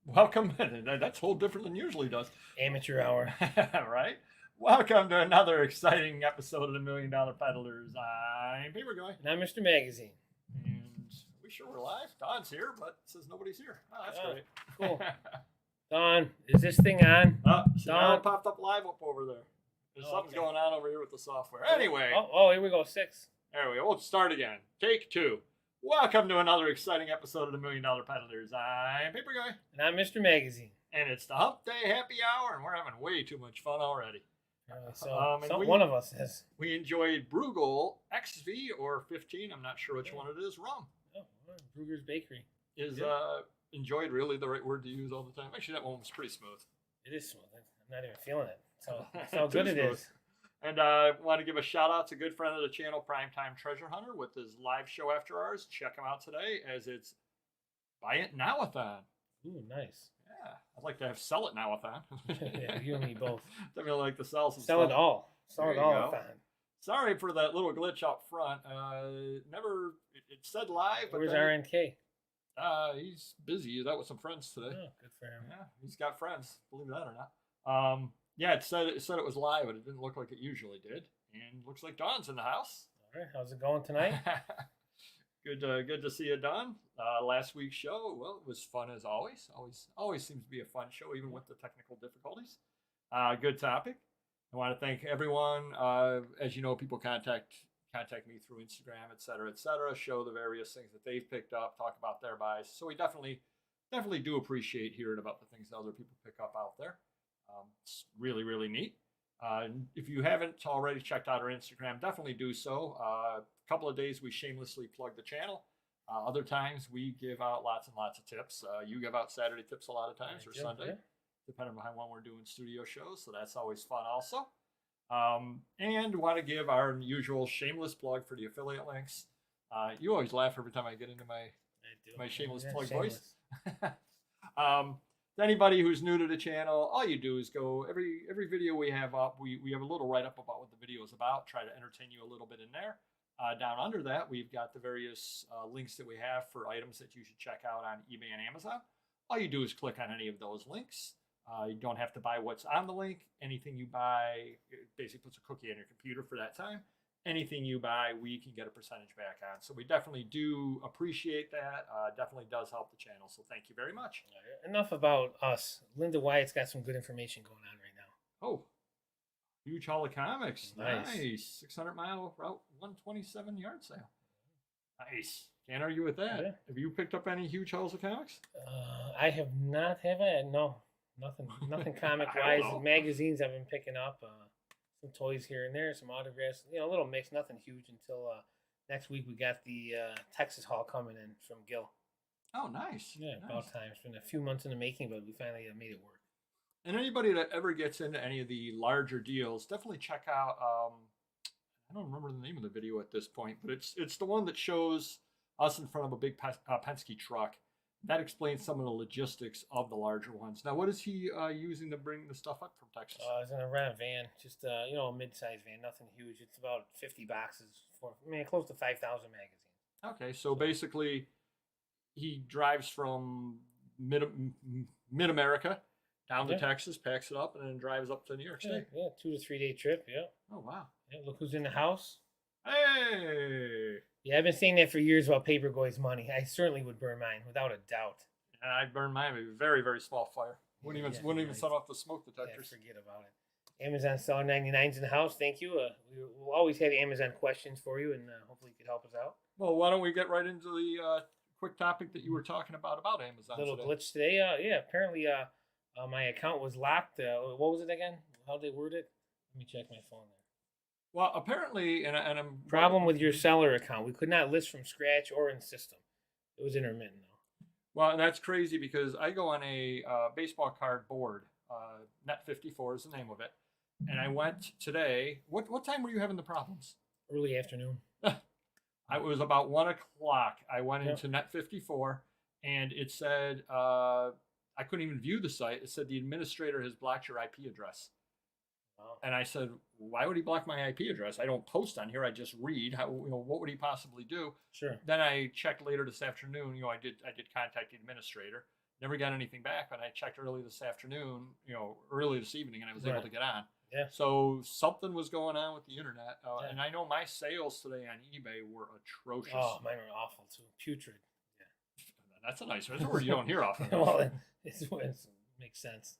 Welcome. That's a whole different than usually does. Amateur hour. Right? Welcome to another exciting episode of the Million Dollar Peddlers. I'm Papergoy. And I'm Mr. Magazine. And we sure we're live. Don's here, but it says nobody's here. Oh, that's Oh, great. cool. Don, is this thing on? So now Don? it popped up live up over there. There's something's okay. going on over here with the software. Anyway, Here we go. 6. there we go. We'll start again. Take 2. Welcome to another exciting episode of the Million Dollar Peddlers. I'm Papergoy. And I'm Mr. Magazine. And it's the Hump Day Happy Hour, and we're having way too much fun already. One of us is. We enjoyed Bruegel XV or 15. I'm not sure which one it is. Rum Brugger's Bakery. is enjoyed really the right word to use all the time. Actually, that one was pretty smooth. It is smooth. I'm not even feeling it. So that's how good it is. And I want to give a shout out to a good friend of the channel, Primetime Treasure Hunter, with his live show after ours. Check him out today as it's Buy It Now-a-thon. Ooh, nice. Yeah, I'd like to have Sell It Now-a-thon. Yeah, you and me both. Definitely like to sell some Sell stuff. it all. Sell There it you all. go. Sorry for that little glitch up front. It said live, but Where's then RNK? he's busy. He's out with some friends today. Oh, good for him. Yeah, he's got friends, believe that or not. Yeah, it said it was live, but it didn't look like it usually did. And looks like Don's in the house. All right, how's it going tonight? Good to see you, Don. Last week's show, well, it was fun as always. Always seems to be a fun show, even with the technical difficulties. Good topic. I want to thank everyone. As you know, people contact me through Instagram, et cetera, show the various things that they've picked up, talk about their buys. So we definitely do appreciate hearing about the things that other people pick up out there. It's really, really neat. If you haven't already checked out our Instagram, definitely do so. A couple of days we shamelessly plug the channel. Other times we give out lots and lots of tips. You give out Saturday tips a lot of times, or Sunday, depending on when we're doing studio shows. So that's always fun also. And want to give our usual shameless plug for the affiliate links. You always laugh every time I get into my shameless plug voice. To anybody who's new to the channel, all you do is go every video we have up. We have a little write up about what the video is about. Try to entertain you a little bit in there. Down under that, we've got the various links that we have for items that you should check out on eBay and Amazon. All you do is click on any of those links. You don't have to buy what's on the link. Anything you buy, it basically puts a cookie on your computer for that time. Anything you buy, we can get a percentage back on. So we definitely do appreciate that. Definitely does help the channel. So thank you very much. Enough about us. Linda Wyatt's got some good information going on right now. Oh, huge haul of comics. Nice. 600-mile route 127 yard sale. Nice. Can't argue with that. Yeah. Have you picked up any huge hauls of comics? I have not, have I? No. Nothing comic wise. Magazines I've been picking up. Some toys here and there, some autographs, a little mix, nothing huge until next week. We got the Texas haul coming in from Gil. Oh, nice. Yeah, nice. About time. It's been a few months in the making, but we finally made it work. And anybody that ever gets into any of the larger deals, definitely check out. I don't remember the name of the video at this point, but it's the one that shows us in front of a big Penske truck. That explains some of the logistics of the larger ones. Now, what is he using to bring the stuff up from Texas? It's in a rent van, just a mid-sized van, nothing huge. It's about 50 boxes close to 5,000 magazines. Okay, so basically, he drives from mid America down to Texas, packs it up, and then drives up to New York State. Yeah, 2 to 3 day trip. Yeah. Oh wow. Yeah, look who's in the house. Hey. Yeah, I've been saying that for years about Papergoy's money. I certainly would burn mine, without a doubt. I'd burn mine with a very, very small fire. Wouldn't even set off the smoke detectors. Yeah, forget about it. Amazon Seller 99's in the house. Thank you. We'll always have Amazon questions for you, and hopefully you can help us out. Well, why don't we get right into the quick topic that you were talking about Amazon Little today. glitch today. Yeah, apparently my account was locked. What was it again? How'd they word it? Let me check my phone there. Well, apparently, and I'm... Problem with your seller account. We could not list from scratch or in system. It was intermittent, though. Well, and that's crazy because I go on a baseball card board. Net 54 is the name of it. And I went today. What time were you having the problems? Early afternoon. It was about 1 o'clock. I went into Net 54, and it said I couldn't even view the site. It said the administrator has blocked your IP address. Wow. And I said, why would he block my IP address? I don't post on here. I just read. What would he possibly do? Sure. Then I checked later this afternoon. I did contact the administrator, Never got anything back, but I checked early this afternoon, early this evening, and I was able Right. to get on. Yeah. So something was going on with the internet. Yeah. And I know my sales today on eBay were atrocious. Oh, mine were awful too. Putrid. That's a nice word you don't hear often. Well, it makes sense.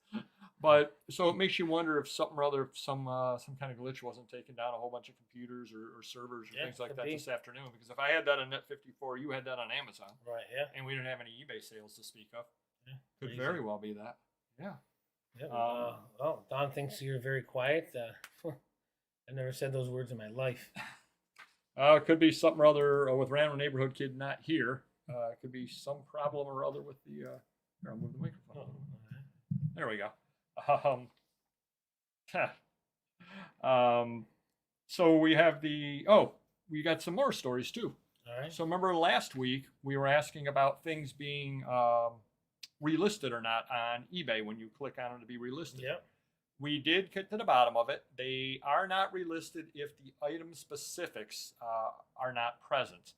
But so it makes you wonder if something or other, some kind of glitch wasn't taking down a whole bunch of computers or servers or things like that this afternoon. Because if I had that on Net54, you had that on Amazon. Right, yeah. And we didn't have any eBay sales to speak of. Yeah, could very well be that. Yeah. Yeah. Well, Don thinks you're very quiet. I've never said those words in my life. It could be something or other with Random Neighborhood Kid not here. It could be some problem or other with the. Here, I'll move the microphone. There we go. So we have we got some more stories too. All right. So remember last week we were asking about things being relisted or not on eBay when you click on it to be relisted. Yep. We did get to the bottom of it. They are not relisted if the item specifics are not present.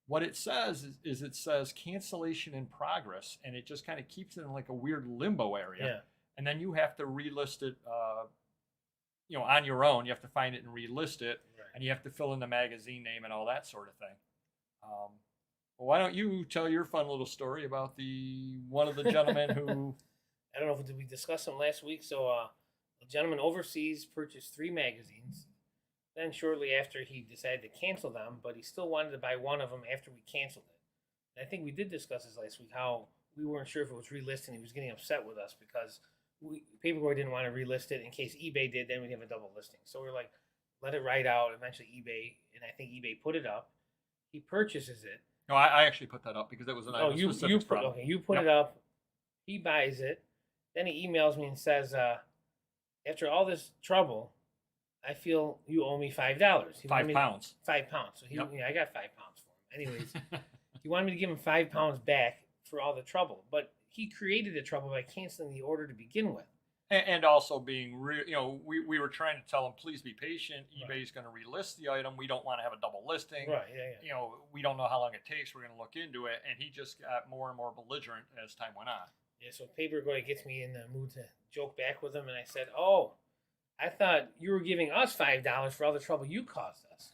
What it says is it says cancellation in progress, and it just kind of keeps it in like a weird limbo area. Yeah. And then you have to relist it, on your own. You have to find it and relist it, Right. and you have to fill in the magazine name and all that sort of thing. Well, why don't you tell your fun little story about one of the gentlemen who... I don't know if we discussed them last week. So a gentleman overseas purchased 3 magazines. Then shortly after, he decided to cancel them, but he still wanted to buy one of them after we canceled it. And I think we did discuss this last week, how we weren't sure if it was relisted. He was getting upset with us because Papergoy didn't want to relist it in case eBay did. Then we'd have a double listing. So we're like, let it ride out. Eventually eBay, and I think eBay put it up. He purchases it. No, I actually put that up because it was an item specific problem. Okay, you put it up. He buys it. Then he emails me and says, after all this trouble, I feel you owe me $5. £5. £5. So I got £5 for him. Anyways, he wanted me to give him £5 back for all the trouble, but he created the trouble by canceling the order to begin with. And also being real, we were trying to tell him, please be patient. eBay's going to relist the item. We don't want to have a double listing. Right, yeah. We don't know how long it takes. We're going to look into it. And he just got more and more belligerent as time went on. Yeah, so Papergoy gets me in the mood to joke back with him, and I said, "Oh, I thought you were giving us $5 for all the trouble you caused us."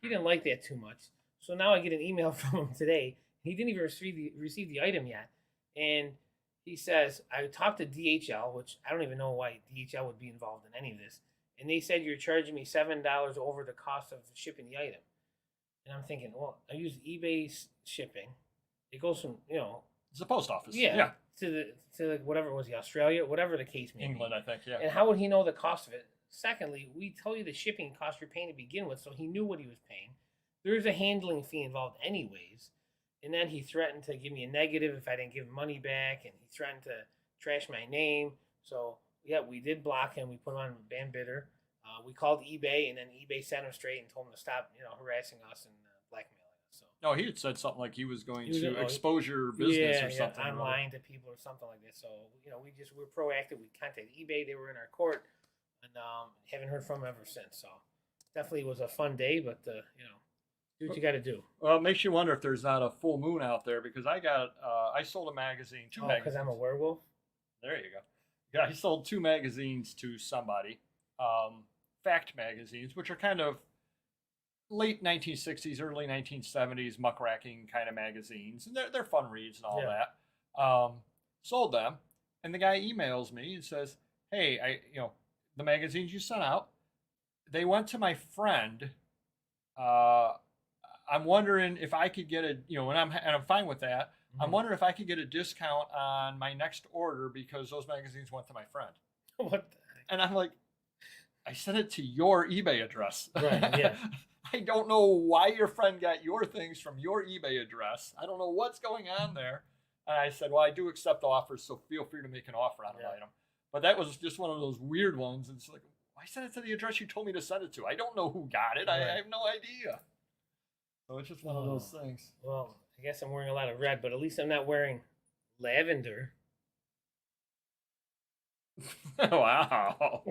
He didn't like that too much. So now I get an email from him today. He didn't even receive the item yet. And he says, I talked to DHL, which I don't even know why DHL would be involved in any of this. And they said, you're charging me $7 over the cost of shipping the item. And I'm thinking, well, I use eBay's shipping. It goes from, it's the post office. Yeah. To the whatever it was, Australia, whatever the case may be. England, I think, yeah. And how would he know the cost of it? Secondly, we tell you the shipping cost you're paying to begin with, so he knew what he was paying. There's a handling fee involved anyways. And then he threatened to give me a negative if I didn't give him money back, and he threatened to trash my name. So, yeah, we did block him. We put him on ban bidder. We called eBay, and then eBay set him straight and told him to stop, harassing us and blackmailing us. So. No, he had said something like he was going to expose your business or something. Online to people or something like that. So, we're proactive. We contacted eBay. They were in our court, and haven't heard from them ever since. So, definitely was a fun day, but, do what you got to do. Well, it makes you wonder if there's not a full moon out there, because I sold a magazine, 2 magazines. Because I'm a werewolf? There you go. Yeah, I sold 2 magazines to somebody. Fact magazines, which are kind of late 1960s, early 1970s muckraking kind of magazines. And they're fun reads and all that. Sold them. And the guy emails me and says, hey, the magazines you sent out, they went to my friend. I'm wondering if I could get and I'm fine with that. Mm-hmm. I'm wondering if I could get a discount on my next order because those magazines went to my friend. What the heck? And I'm like, I sent it to your eBay address. Right, yeah. I don't know why your friend got your things from your eBay address. I don't know what's going on there. And I said, well, I do accept offers, so feel free to make an offer on an item. But that was just one of those weird ones. It's like, why send it to the address you told me to send it to? I don't know who got it. Right. I have no idea. So it's just one of those things. Well, I guess I'm wearing a lot of red, but at least I'm not wearing lavender. Wow.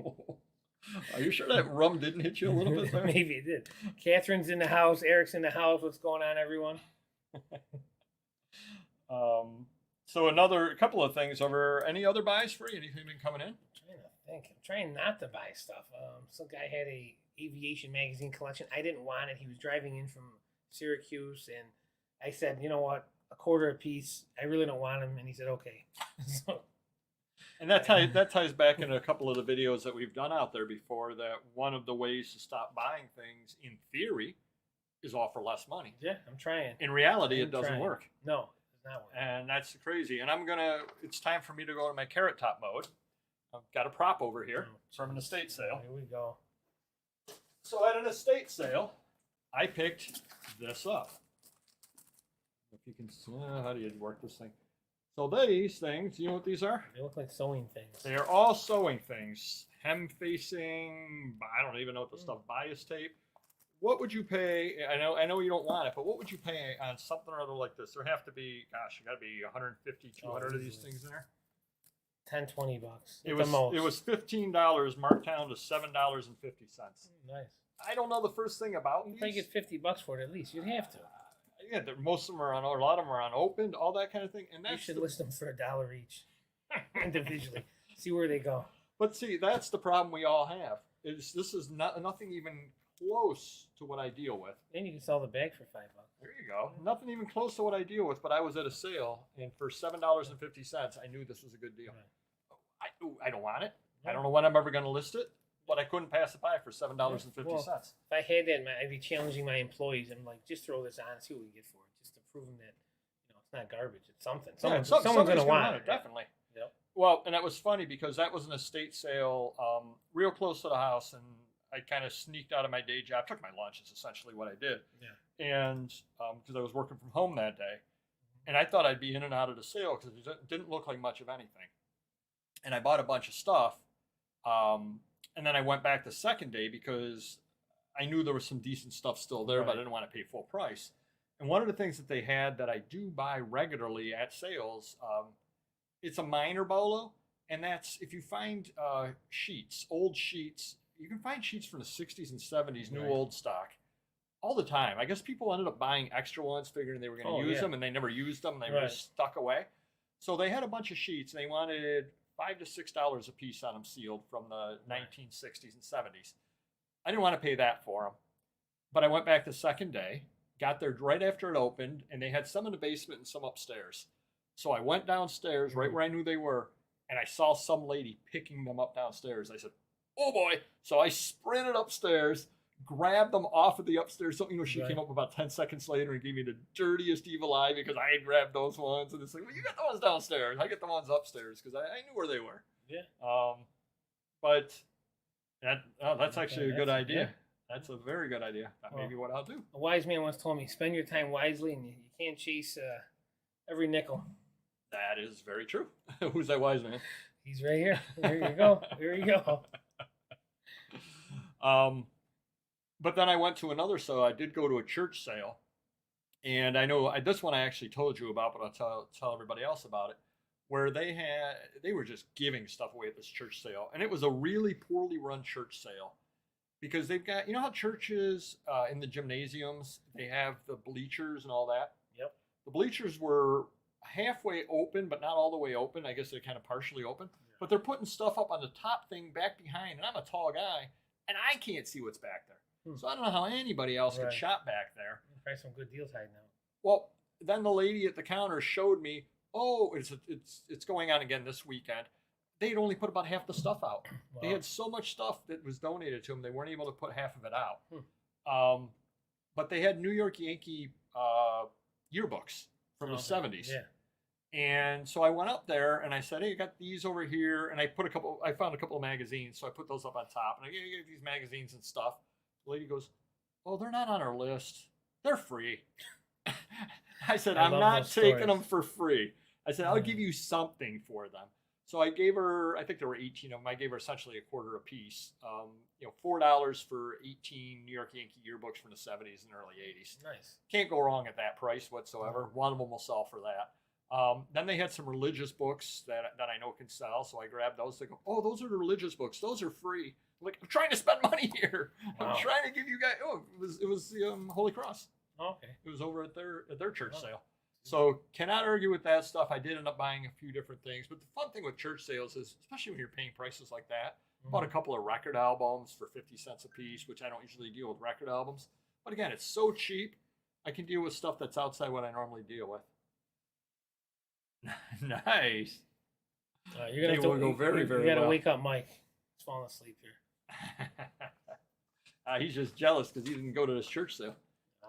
Are you sure that rum didn't hit you a little bit there? Maybe it did. Catherine's in the house. Eric's in the house. What's going on, everyone? So a couple of things over. Any other buys for you? Anything been coming in? I'm trying to think. I'm trying not to buy stuff. Some guy had a aviation magazine collection. I didn't want it. He was driving in from Syracuse, and I said, you know what, a quarter a piece. I really don't want them, and he said, okay. So, And that ties back into a couple of the videos that we've done out there before. That one of the ways to stop buying things, in theory, is offer less money. yeah, I'm trying. In reality, I'm it doesn't trying. work. No, it's not working. And that's crazy. And it's time for me to go to my carrot top mode. I've got a prop over here from an estate sale. Here we go. So at an estate sale, I picked this up. If you can see, how do you work this thing? So these things, you know what these are? They look like sewing things. They are all sewing things. Hem facing, I don't even know what the stuff, bias tape. What would you pay? I know you don't want it, but what would you pay on something or other like this? There have to be, gosh, you got to be 150, 200 of these things in there. 10, 20 bucks. It was $15 marked down to $7.50. Nice. I don't know the first thing about You these. probably get $50 for it at least. You'd have to. Yeah, most of them are on, or a lot of them are unopened, all that kind of thing. And You that's should list them for $1 each, individually. See where they go. But see, that's the problem we all have. This is nothing even close to what I deal with. Then you can sell the bag for $5. There you go. Nothing even close to what I deal with. But I was at a sale, and for $7.50, I knew this was a good deal. Right. I don't want it. I don't know when I'm ever going to list it, but I couldn't pass it by for $7.50. Well, if I had that, I'd be challenging my employees. I'm like, just throw this on and see what we get for it, just to prove them that it's not garbage. It's something. Someone's going to want it. Definitely. Yep. Well, and that was funny because that was an estate sale real close to the house, and I kind of sneaked out of my day job, took my lunch is essentially what I did. Yeah. And because I was working from home that day, and I thought I'd be in and out of the sale because it didn't look like much of anything. And I bought a bunch of stuff, and then I went back the second day because I knew there was some decent stuff still there, but I didn't want to pay full price. And one of the things that they had that I do buy regularly at sales, it's a minor bolo, and that's if you find sheets, old sheets. You can find sheets from the 60s and 70s, new old stock, all the time. I guess people ended up buying extra ones, figuring they were going to use them, and they never used them. They were just stuck away. So they had a bunch of sheets, and they wanted $5 to $6 a piece on them sealed from the 1960s and 70s. I didn't want to pay that for them, but I went back the second day, got there right after it opened, and they had some in the basement and some upstairs. So I went downstairs right where I knew they were, and I saw some lady picking them up downstairs. I said, oh boy. So I sprinted upstairs, grabbed them off of the upstairs. So, she came up about 10 seconds later and gave me the dirtiest evil eye because I had grabbed those ones. And it's like, well, you got the ones downstairs. I get the ones upstairs because I knew where they were. Yeah. But that's actually a good idea. Yeah. That's a very good idea. That may be what I'll do. A wise man once told me, spend your time wisely and you can't chase every nickel. That is very true. Who's that wise man? He's right here. There you go. There you go. But then I went to another sale. I did go to a church sale, and I know this one I actually told you about, but I'll tell everybody else about it. Where they were just giving stuff away at this church sale, and it was a really poorly run church sale because they've got how churches in the gymnasiums they have the bleachers and all that. Yep. The bleachers were halfway open, but not all the way open. I guess they're kind of partially open. Yeah. But they're putting stuff up on the top thing back behind, and I'm a tall guy, and I can't see what's back there. So I don't know how anybody else could shop back there. Probably some good deals hiding out. Well, then the lady at the counter showed me, it's going on again this weekend. They'd only put about half the stuff out. Wow. They had so much stuff that was donated to them, they weren't able to put half of it out. But they had New York Yankee yearbooks from the 70s. Yeah. And so I went up there and I said, hey, I got these over here. And I found a couple of magazines. So I put those up on top. And I gave these magazines and stuff. The lady goes, oh, they're not on our list. They're free. I said, I'm not taking them for free. I said, I'll give you something for them. So I gave her, I think there were 18 of them. I gave her essentially a quarter a piece. $4 for 18 New York Yankee yearbooks from the 70s and early 80s. Nice. Can't go wrong at that price whatsoever. One of them will sell for that. Then they had some religious books that I know can sell. So I grabbed those. They go, oh, those are the religious books. Those are free. I'm like, I'm trying to spend money here. Wow. I'm trying to give you guys. Oh, it was the Holy Cross. Okay. It was over at their church sale. So cannot argue with that stuff. I did end up buying a few different things, but the fun thing with church sales is, especially when you're paying prices like that, bought a couple of record albums for 50 cents a piece, which I don't usually deal with record albums. But again, it's so cheap, I can deal with stuff that's outside what I normally deal with. Nice. You're gonna have to go very, very You gotta well. wake up, Mike. He's falling asleep here. He's just jealous because he didn't go to this church sale.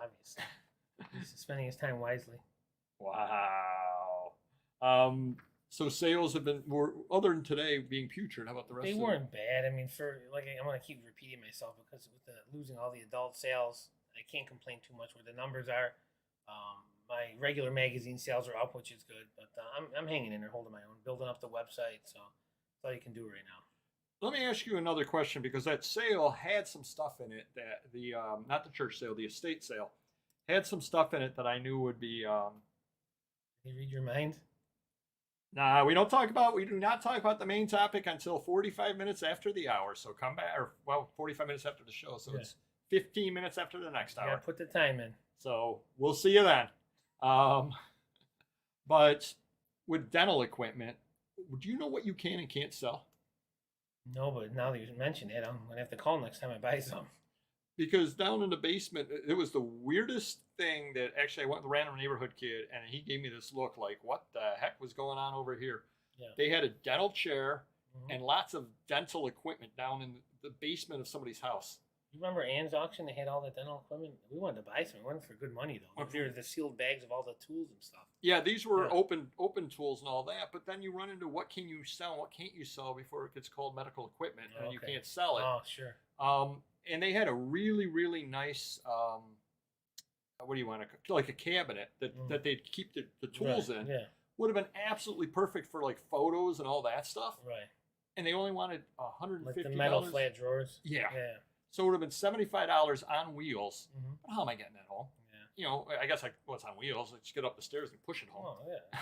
Obviously, he's spending his time wisely. Wow. So sales have been more other than today being putrid. How about the rest? They of weren't bad. I mean, for like I'm gonna keep repeating myself because with losing all the adult sales, I can't complain too much where the numbers are. My regular magazine sales are up, which is good, but I'm hanging in there, holding my own, building up the website. So that's all you can do right now. Let me ask you another question because that sale had some stuff in it that the not the church sale, the estate sale had some stuff in it that I knew would be. Can you read your mind? Nah, we do not talk about the main topic until 45 minutes after the hour. So come back, 45 minutes after the show. So it's 15 minutes after the next hour. Yeah, put the time in. So we'll see you then. But with dental equipment, do you know what you can and can't sell? No, but now that you mention it, I'm gonna have to call next time I buy some. Because down in the basement, it was the weirdest thing that actually I went with a random neighborhood kid and he gave me this look like, what the heck was going on over here? Yeah. They had a dental chair and lots of dental equipment down in the basement of somebody's house. You remember Ann's auction? They had all the dental equipment. We wanted to buy some. We wanted for good money though. There were the sealed bags of all the tools and stuff. Yeah, these were open tools and all that. But then you run into what can you sell, and what can't you sell before it gets called medical equipment, and you can't sell it. Oh, sure. And they had a really, really nice, what do you want to, like a cabinet that they'd keep the tools in. Yeah. Would have been absolutely perfect for like photos and all that stuff. Right. And they only wanted $150. Like the metal flat drawers. Yeah. Yeah. So it would have been $75 on wheels. But how am I getting that home? Yeah. You know, I guess it's on wheels. I just get up the stairs and push it home. Oh, yeah.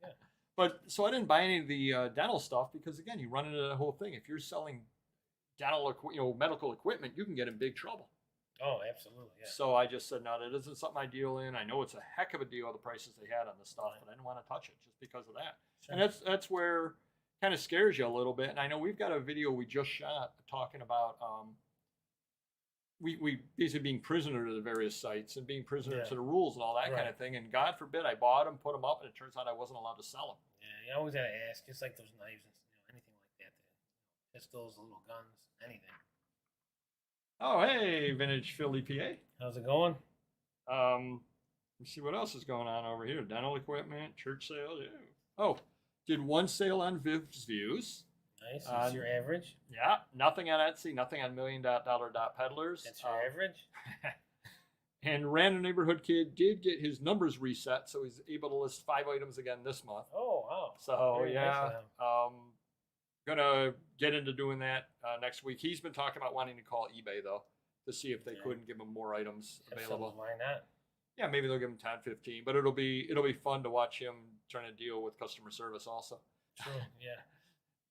Yeah. But so I didn't buy any of the dental stuff because again, you run into the whole thing. If you're selling medical equipment, you can get in big trouble. Oh, absolutely. Yeah. So I just said, no, that isn't something I deal in. I know it's a heck of a deal, the prices they had on the stuff, but I didn't want to touch it just because of that. Sure. And that's where kind of scares you a little bit. And I know we've got a video we just shot talking about we basically being prisoner to the various sites and being prisoner to the rules and all that kind of thing. And God forbid I bought them, put them up, and it turns out I wasn't allowed to sell them. Yeah, you always got to ask, just like those knives and anything like that. Pistols, little guns, anything. Oh, hey, Vintage Philly, PA. How's it going? Let's see what else is going on over here. Dental equipment, church sales. Yeah. Oh, did one sale on Vivs-Views. Nice. That's your average? Yeah. Nothing on Etsy, nothing on $1 Million Peddlers. That's your average? And Random Neighborhood Kid did get his numbers reset, so he's able to list 5 items again this month. Oh, wow. So, very nice. Gonna get into doing that next week. He's been talking about wanting to call eBay though to see if they couldn't give him more items available. Why not? Yeah, maybe they'll give him 10, 15, but it'll be fun to watch him trying to deal with customer service also. True. Yeah.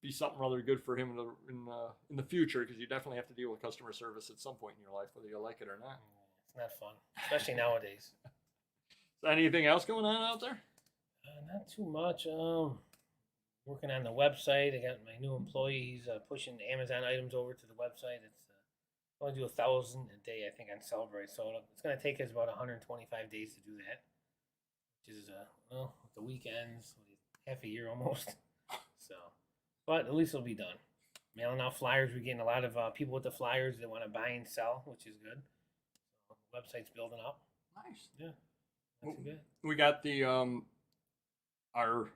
Be something rather good for him in the future because you definitely have to deal with customer service at some point in your life, whether you like it or not. It's not fun, especially nowadays. So anything else going on out there? Not too much. Working on the website. I got my new employee. He's pushing Amazon items over to the website. It's only do 1,000 a day, I think, on Celebrate. So it's going to take us about 125 days to do that, which is with the weekends, half a year almost. So, but at least it'll be done. Mailing out flyers. We're getting a lot of people with the flyers that want to buy and sell, which is good. So the website's building up. Nice. Yeah. Not too bad. We got the our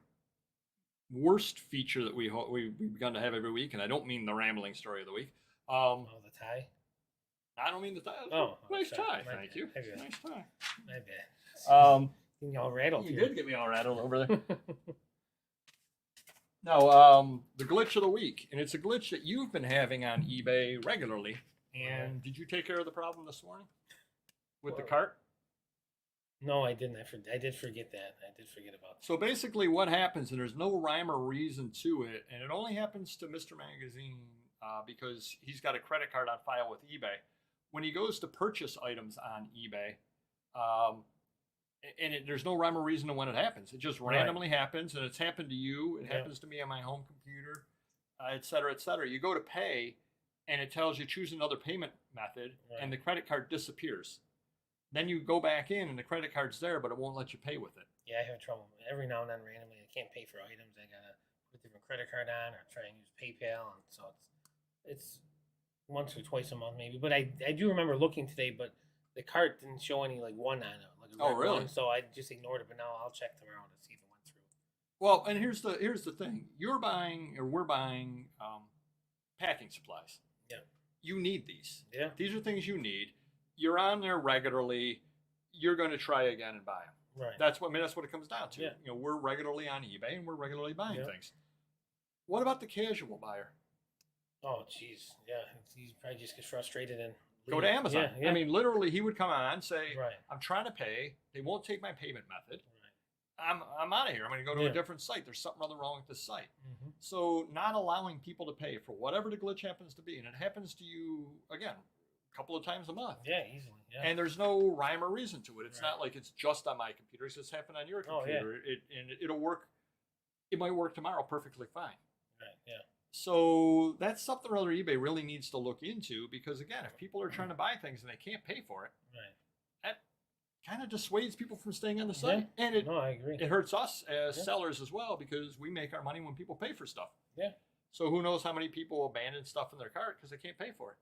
worst feature that we've begun to have every week, and I don't mean the rambling story of the week. The tie? I don't mean the tie. Oh, nice sorry. tie. Thank you. Nice tie. My bad. Getting you all rattled. You did get me all rattled over there. Now, the glitch of the week, and it's a glitch that you've been having on eBay regularly. And did you take care of the problem this morning with the cart? No, I didn't. I did forget that. I did forget about that. So basically what happens, and there's no rhyme or reason to it, and it only happens to Mr. Magazine because he's got a credit card on file with eBay. When he goes to purchase items on eBay, and there's no rhyme or reason to when it happens. It just randomly happens, and it's happened to you. It happens to me on my home computer, et cetera, et cetera. You go to pay, and it tells you choose another payment method, and the credit card disappears. Then you go back in, and the credit card's there, but it won't let you pay with it. Yeah, I have trouble every now and then. Randomly, I can't pay for items. I gotta put a different credit card on or try and use PayPal, and so it's once or twice a month maybe. But I do remember looking today, but the cart didn't show any like one on it, like a red really? one, so I just ignored it. But now I'll check tomorrow to see if it went through. Well, and here's the thing: we're buying packing supplies. Yeah. You need these. Yeah. These are things you need. You're on there regularly. You're going to try again and buy them. Right. That's what it comes down to. Yeah. We're regularly on eBay and we're regularly buying things. What about the casual buyer? Oh, jeez. Yeah. He probably just gets frustrated and go to Amazon. Yeah, yeah. I mean, literally, he would come on, say, Right. I'm trying to pay. They won't take my payment method. Right. I'm out of here. I'm going to go to a different site. There's something rather wrong with this site. Mm-hmm. So not allowing people to pay for whatever the glitch happens to be. And it happens to you, again, a couple of times a month. Yeah, easily. Yeah. And there's no rhyme or reason to it. It's not like it's just on my computer. It's just happened on your computer. It'll work. It might work tomorrow perfectly fine. Right, yeah. So that's something or other eBay really needs to look into, because again, if people are trying to buy things and they can't pay for it, that kind of dissuades people from staying on the site. Yeah. And I agree. it hurts us as sellers as well, because we make our money when people pay for stuff. Yeah. So who knows how many people abandon stuff in their cart because they can't pay for it.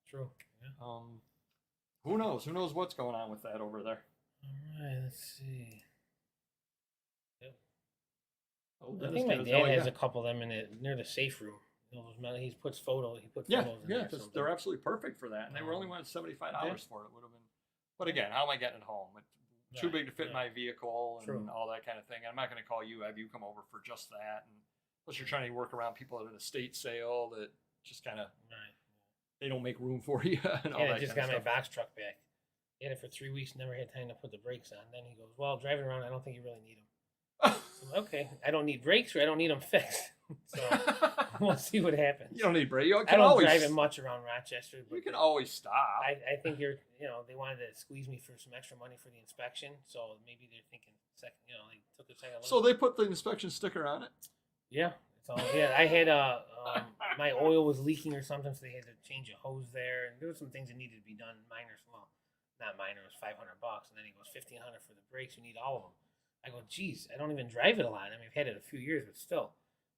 True. Yeah. Who knows? Who knows what's going on with that over there? All right, let's see. Yep. Oh, I think my dad has a couple of them in it near the safe room. He puts photos. He put photos in there. Yeah, they're absolutely perfect for that. And they were only wanted $75 for it. Would have been, but again, how am I getting it home? It's too big to fit in my vehicle and all that kind of thing. I'm not going to call you, have you come over for just that. And plus, you're trying to work around people at an estate sale that just kind of they don't make room for you. And all that I just kind got of my stuff. box truck back. He had it for 3 weeks, never had time to put the brakes on. Then he goes, "Well, driving around, I don't think you really need them." So, okay, I don't need brakes, or I don't need them fixed. So we'll see what happens. You don't need brakes. I don't drive it much around Rochester. But you can always stop. I think they wanted to squeeze me for some extra money for the inspection, so maybe they're thinking second. They took a second look. So they put the inspection sticker on it. Yeah. So I had my oil was leaking or something, so they had to change a hose there, and there were some things that needed to be done. Not minor. It was $500, and then he goes $1,500 for the brakes. You need all of them. I go, geez, I don't even drive it a lot. I mean, I've had it a few years, but still.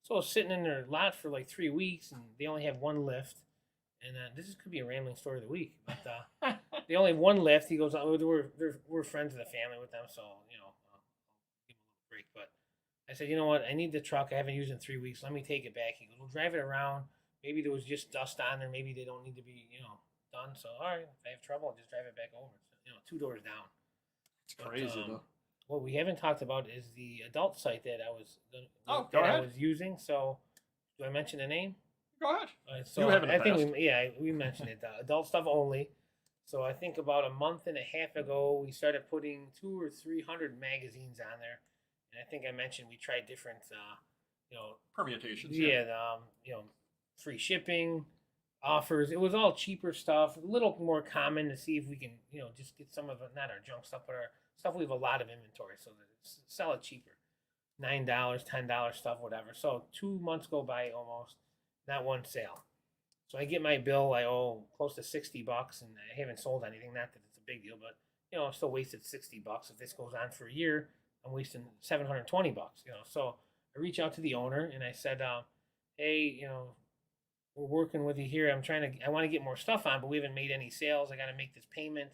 So I was sitting in their lot for like 3 weeks, and they only have one lift. And this could be a rambling story of the week, but they only have one lift. He goes, oh, we're friends of the family with them, so I'll give them a little break. But I said, you know what? I need the truck. I haven't used it in 3 weeks. Let me take it back. He goes, we'll drive it around. Maybe there was just dust on there. Maybe they don't need to be, done. So, all right, if I have trouble, I'll just drive it back over. So, 2 doors down. It's crazy, though. What we haven't talked about is the adult site that I was using. So, do I mention the name? Go ahead. So you have it. I think we mentioned it. Adult stuff only. So I think about a month and a half ago, we started putting 200 or 300 magazines on there, and I think I mentioned we tried different, permutations. Yeah, free shipping offers. It was all cheaper stuff, a little more common to see if we can, just get some of it, not our junk stuff, but our stuff we have a lot of inventory, so that sell it cheaper. $9, $10 stuff, whatever. So 2 months go by almost, not one sale. So I get my bill, I owe close to $60, and I haven't sold anything. Not that it's a big deal, but I still wasted $60. If this goes on for a year, I'm wasting $720. So I reach out to the owner and I said, hey, we're working with you here. I want to get more stuff on, but we haven't made any sales. I got to make this payment.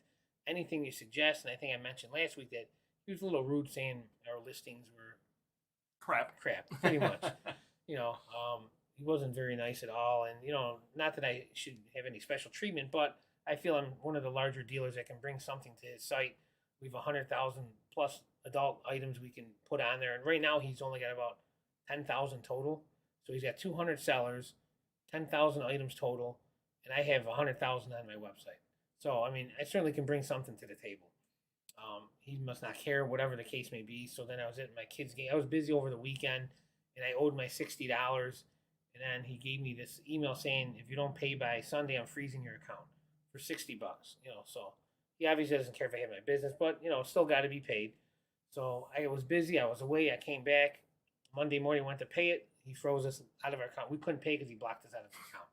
Anything you suggest? And I think I mentioned last week that he was a little rude, saying our listings were crap, pretty much. He wasn't very nice at all. And, not that I should have any special treatment, but I feel I'm one of the larger dealers that can bring something to his site. We have 100,000 plus adult items we can put on there. And right now he's only got about 10,000 total. So he's got 200 sellers, 10,000 items total, and I have 100,000 on my website. So, I certainly can bring something to the table. He must not care, whatever the case may be. So then I was at my kid's game. I was busy over the weekend, and I owed my $60. And then he gave me this email saying, if you don't pay by Sunday, I'm freezing your account for $60. So he obviously doesn't care if I have my business, but still got to be paid. So I was busy. I was away. I came back Monday morning. Went to pay it. He froze us out of our account. We couldn't pay because he blocked us out of the account.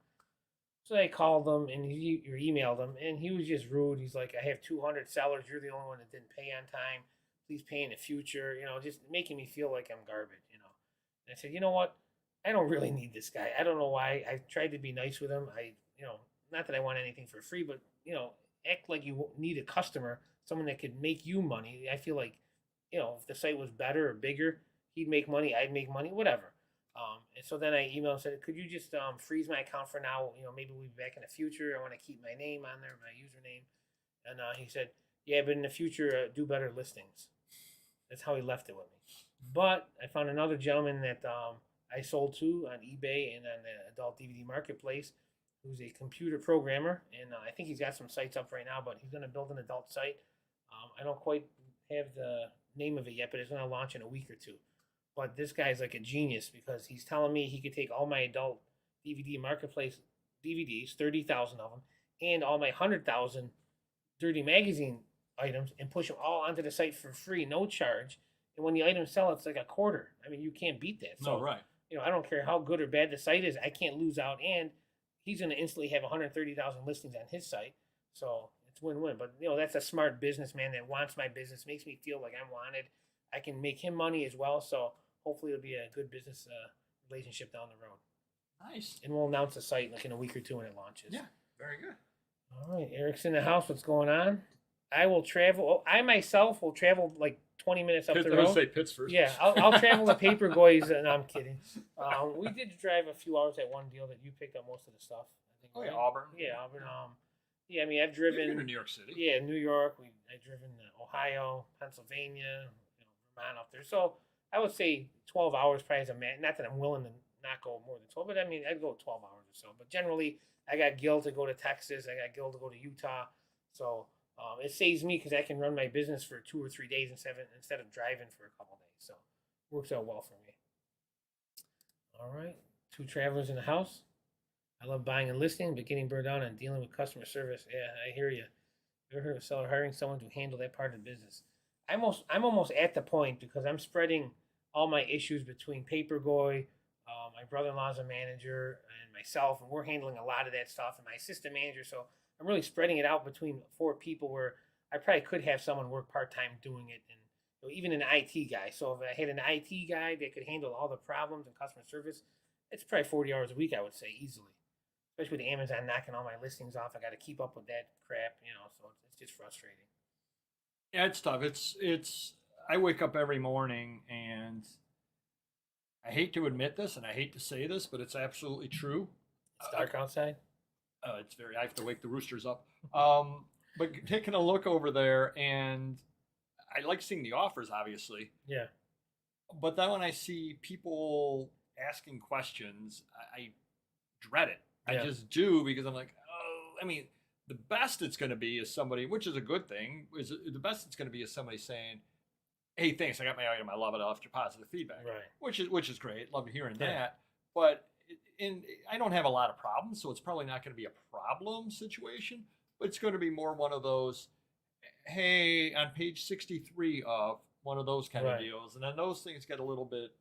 So I called him and he or emailed him, and he was just rude. He's like, "I have 200 sellers. You're the only one that didn't pay on time. Please pay in the future." Just making me feel like I'm garbage. And I said, "You know what? I don't really need this guy. I don't know why. I tried to be nice with him. Not that I want anything for free, but act like you need a customer, someone that could make you money. I feel like, if the site was better or bigger, he'd make money, I'd make money, whatever." And so then I emailed and said, "Could you just freeze my account for now? Maybe we'll be back in the future. I want to keep my name on there, my username." And he said, "Yeah, but in the future, do better listings." That's how he left it with me. But I found another gentleman that I sold to on eBay and on the adult DVD marketplace, who's a computer programmer, and I think he's got some sites up right now, but he's going to build an adult site. I don't quite have the name of it yet, but it's going to launch in a week or two. But this guy's like a genius because he's telling me he could take all my adult DVD marketplace DVDs, 30,000 of them, and all my 100,000 dirty magazine items and push them all onto the site for free, no charge. And when the items sell, it's like a quarter. I mean, you can't beat that. So, No, right. I don't care how good or bad the site is, I can't lose out. And he's going to instantly have 130,000 listings on his site. So it's win-win. But, that's a smart businessman that wants my business, makes me feel like I'm wanted. I can make him money as well. So hopefully it'll be a good business relationship down the road. Nice. And we'll announce the site like in a week or two when it launches. Yeah, very good. All right, Eric's in the house. What's going on? I will travel. I myself will travel like 20 minutes up the road. Say Pittsburgh. Yeah, I'll travel to Papergoys. No, I'm kidding. We did drive a few hours at one deal that you picked up most of the stuff. I think. Oh, yeah, right? Auburn. Yeah, Auburn. Yeah, I mean, I've driven. You've been to New York City. Yeah, New York. I've driven Ohio, Pennsylvania, Vermont up there. So I would say 12 hours probably is a man. Not that I'm willing to not go more than 12, but I mean, I'd go 12 hours or so. But generally, I got Gil to go to Texas. I got Gil to go to Utah. So it saves me because I can run my business for 2 or 3 days instead of driving for a couple of days. So it works out well for me. All right. 2 travelers in the house. I love buying and listing, but getting burned out on dealing with customer service. Yeah, I hear you. You ever heard of a seller hiring someone to handle that part of the business? I'm almost at the point because I'm spreading all my issues between Papergoy, my brother-in-law's a manager, and myself, and we're handling a lot of that stuff, and my assistant manager. So I'm really spreading it out between 4 people where I probably could have someone work part-time doing it, and even an IT guy. So if I had an IT guy that could handle all the problems and customer service, it's probably 40 hours a week, I would say, easily. Especially with Amazon knocking all my listings off. I got to keep up with that crap, so it's just frustrating. Yeah, it's tough. It's. I wake up every morning and I hate to admit this and I hate to say this, but it's absolutely true. It's dark outside. It's very. I have to wake the roosters up. But taking a look over there, and I like seeing the offers, obviously. Yeah. But then when I see people asking questions, I dread it. Yeah. I just do because I'm like, oh, I mean, the best it's going to be is somebody, which is a good thing, is the best it's going to be is somebody saying, "Hey, thanks, I got my item, I love it, I left your positive feedback," right? Which is great, love hearing that. But I don't have a lot of problems, so it's probably not going to be a problem situation. But it's going to be more one of those, hey, on page 63 of one of those kind of deals, and then those things get a little bit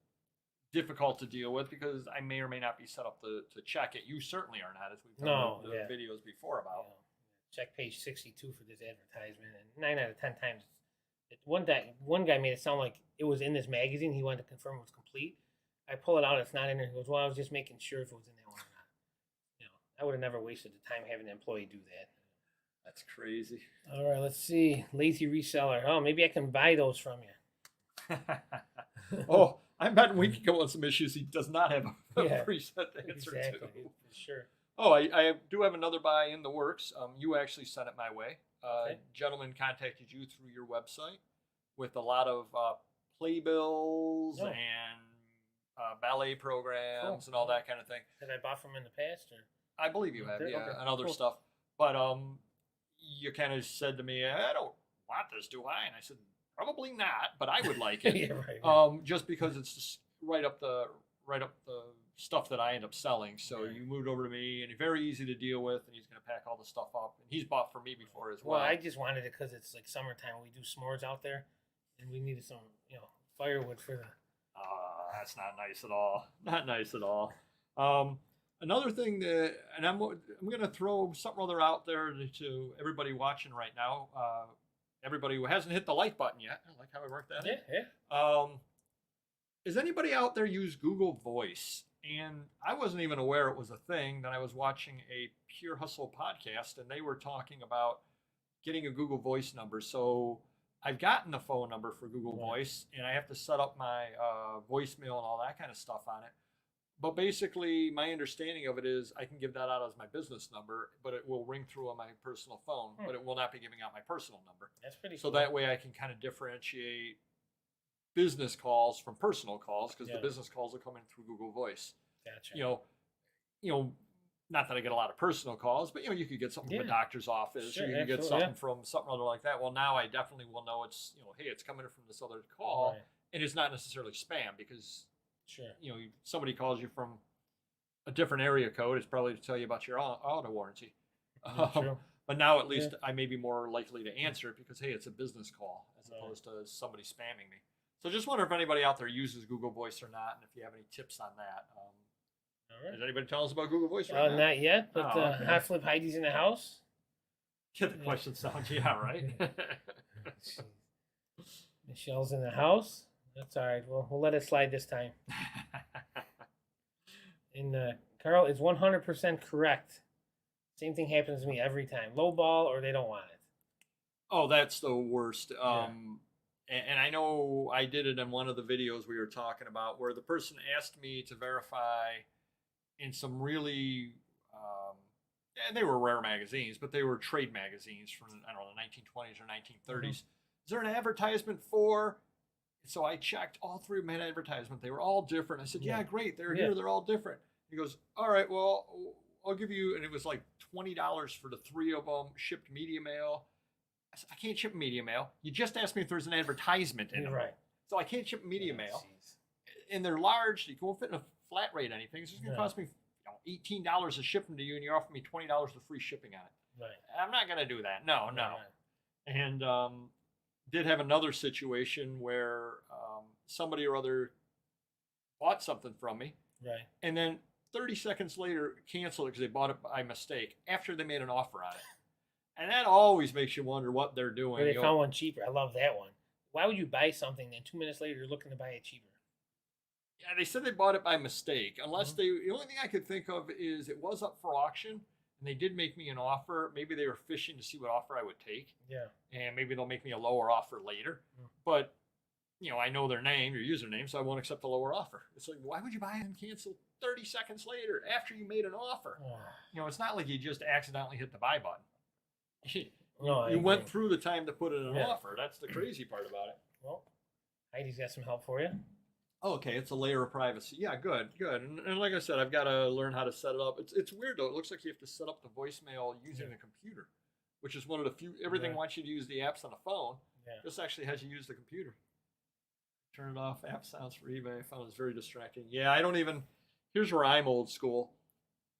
difficult to deal with because I may or may not be set up to check it. You certainly are not, as we've done the videos before about. Check page 62 for this advertisement, and 9 out of 10 times, one guy made it sound like it was in this magazine. He wanted to confirm it was complete. I pull it out, it's not in there. He goes, "Well, I was just making sure if it was in there or not." I would have never wasted the time having an employee do that. That's crazy. All right, let's see. Lazy reseller. Oh, maybe I can buy those from you. Oh, I met we could go on some issues he does not have a preset answer to. For sure. Oh, I do have another buy in the works. You actually sent it my way. Gentleman contacted you through your website with a lot of playbills and ballet programs and all that kind of thing. Have I bought from in the past? Or? I believe you have, and other stuff. But you kind of said to me, "I don't want this, do I?" And I said, "Probably not, but I would like it." Right. Just because it's just right up the stuff that I end up selling. So you moved over to me, and you're very easy to deal with, and he's going to pack all the stuff up. And he's bought for me before as well. Well, I just wanted it because it's like summertime. We do s'mores out there, and we needed some, firewood for the. That's not nice at all. Not nice at all. Another thing that, and I'm going to throw something other out there to everybody watching right now. Everybody who hasn't hit the like button yet. I like how I worked that in. Yeah. Is anybody out there use Google Voice? And I wasn't even aware it was a thing. Then I was watching a Pure Hustle podcast, and they were talking about getting a Google Voice number. So I've gotten the phone number for Google Voice, and I have to set up my voicemail and all that kind of stuff on it. But basically, my understanding of it is I can give that out as my business number, but it will ring through on my personal phone, but it will not be giving out my personal number. That's pretty So cool. that way I can kind of differentiate business calls from personal calls, because the business calls will come in through Google Voice. Gotcha. You know, not that I get a lot of personal calls, but you could get something from a doctor's office, or you could get something from something other like that. Well, now I definitely will know it's, hey, it's coming from this other call, and it's not necessarily spam, because somebody calls you from a different area code, it's probably to tell you about your auto warranty. But now at least I may be more likely to answer it because, hey, it's a business call as opposed to somebody spamming me. So just wonder if anybody out there uses Google Voice or not, and if you have any tips on that. Does anybody tell us about Google Voice right now? Not yet, but Hot Flip Heidi's in the house. Get the question sound, right? Michelle's in the house. That's all right. We'll let it slide this time. And Carl is 100% correct. Same thing happens to me every time. Low ball or they don't want it. Oh, that's the worst. And I know I did it in one of the videos we were talking about where the person asked me to verify in some really, and they were rare magazines, but they were trade magazines from, I don't know, the 1920s or 1930s. Is there an advertisement for? So I checked, all three of them had advertisement. They were all different. I said, yeah, great. They're here. They're all different. He goes, all right, well, I'll give you, and it was like $20 for the three of them, shipped media mail. I said, I can't ship media mail. You just asked me if there's an advertisement in them. Right. So I can't ship media mail. And they're large. You won't fit in a flat rate anything. So it's going to cost me $18 to ship them to you, and you offer me $20 for free shipping on it. Right. I'm not going to do that. No. And did have another situation where somebody or other bought something from me. Right. And then 30 seconds later canceled it because they bought it by mistake after they made an offer on it. And that always makes you wonder what they're doing. Or they found one cheaper. I love that one. Why would you buy something then 2 minutes later you're looking to buy it cheaper? Yeah, they said they bought it by mistake. Unless the only thing I could think of is it was up for auction and they did make me an offer. Maybe they were fishing to see what offer I would take. Yeah. And maybe they'll make me a lower offer later. But, I know their name, your username, so I won't accept the lower offer. It's like, why would you buy it and cancel 30 seconds later after you made an offer? It's not like you just accidentally hit the buy button. You went through the time to put in an offer. That's the crazy part about it. Well, Heidi's got some help for you. Okay, it's a layer of privacy. Yeah, good. And like I said, I've got to learn how to set it up. It's weird, though. It looks like you have to set up the voicemail using the computer, which is one of the few. Everything wants you to use the apps on the phone. Yeah. This actually has you use the computer. Turn it off. App sounds for eBay. I found it's very distracting. Yeah, I don't even. Here's where I'm old school.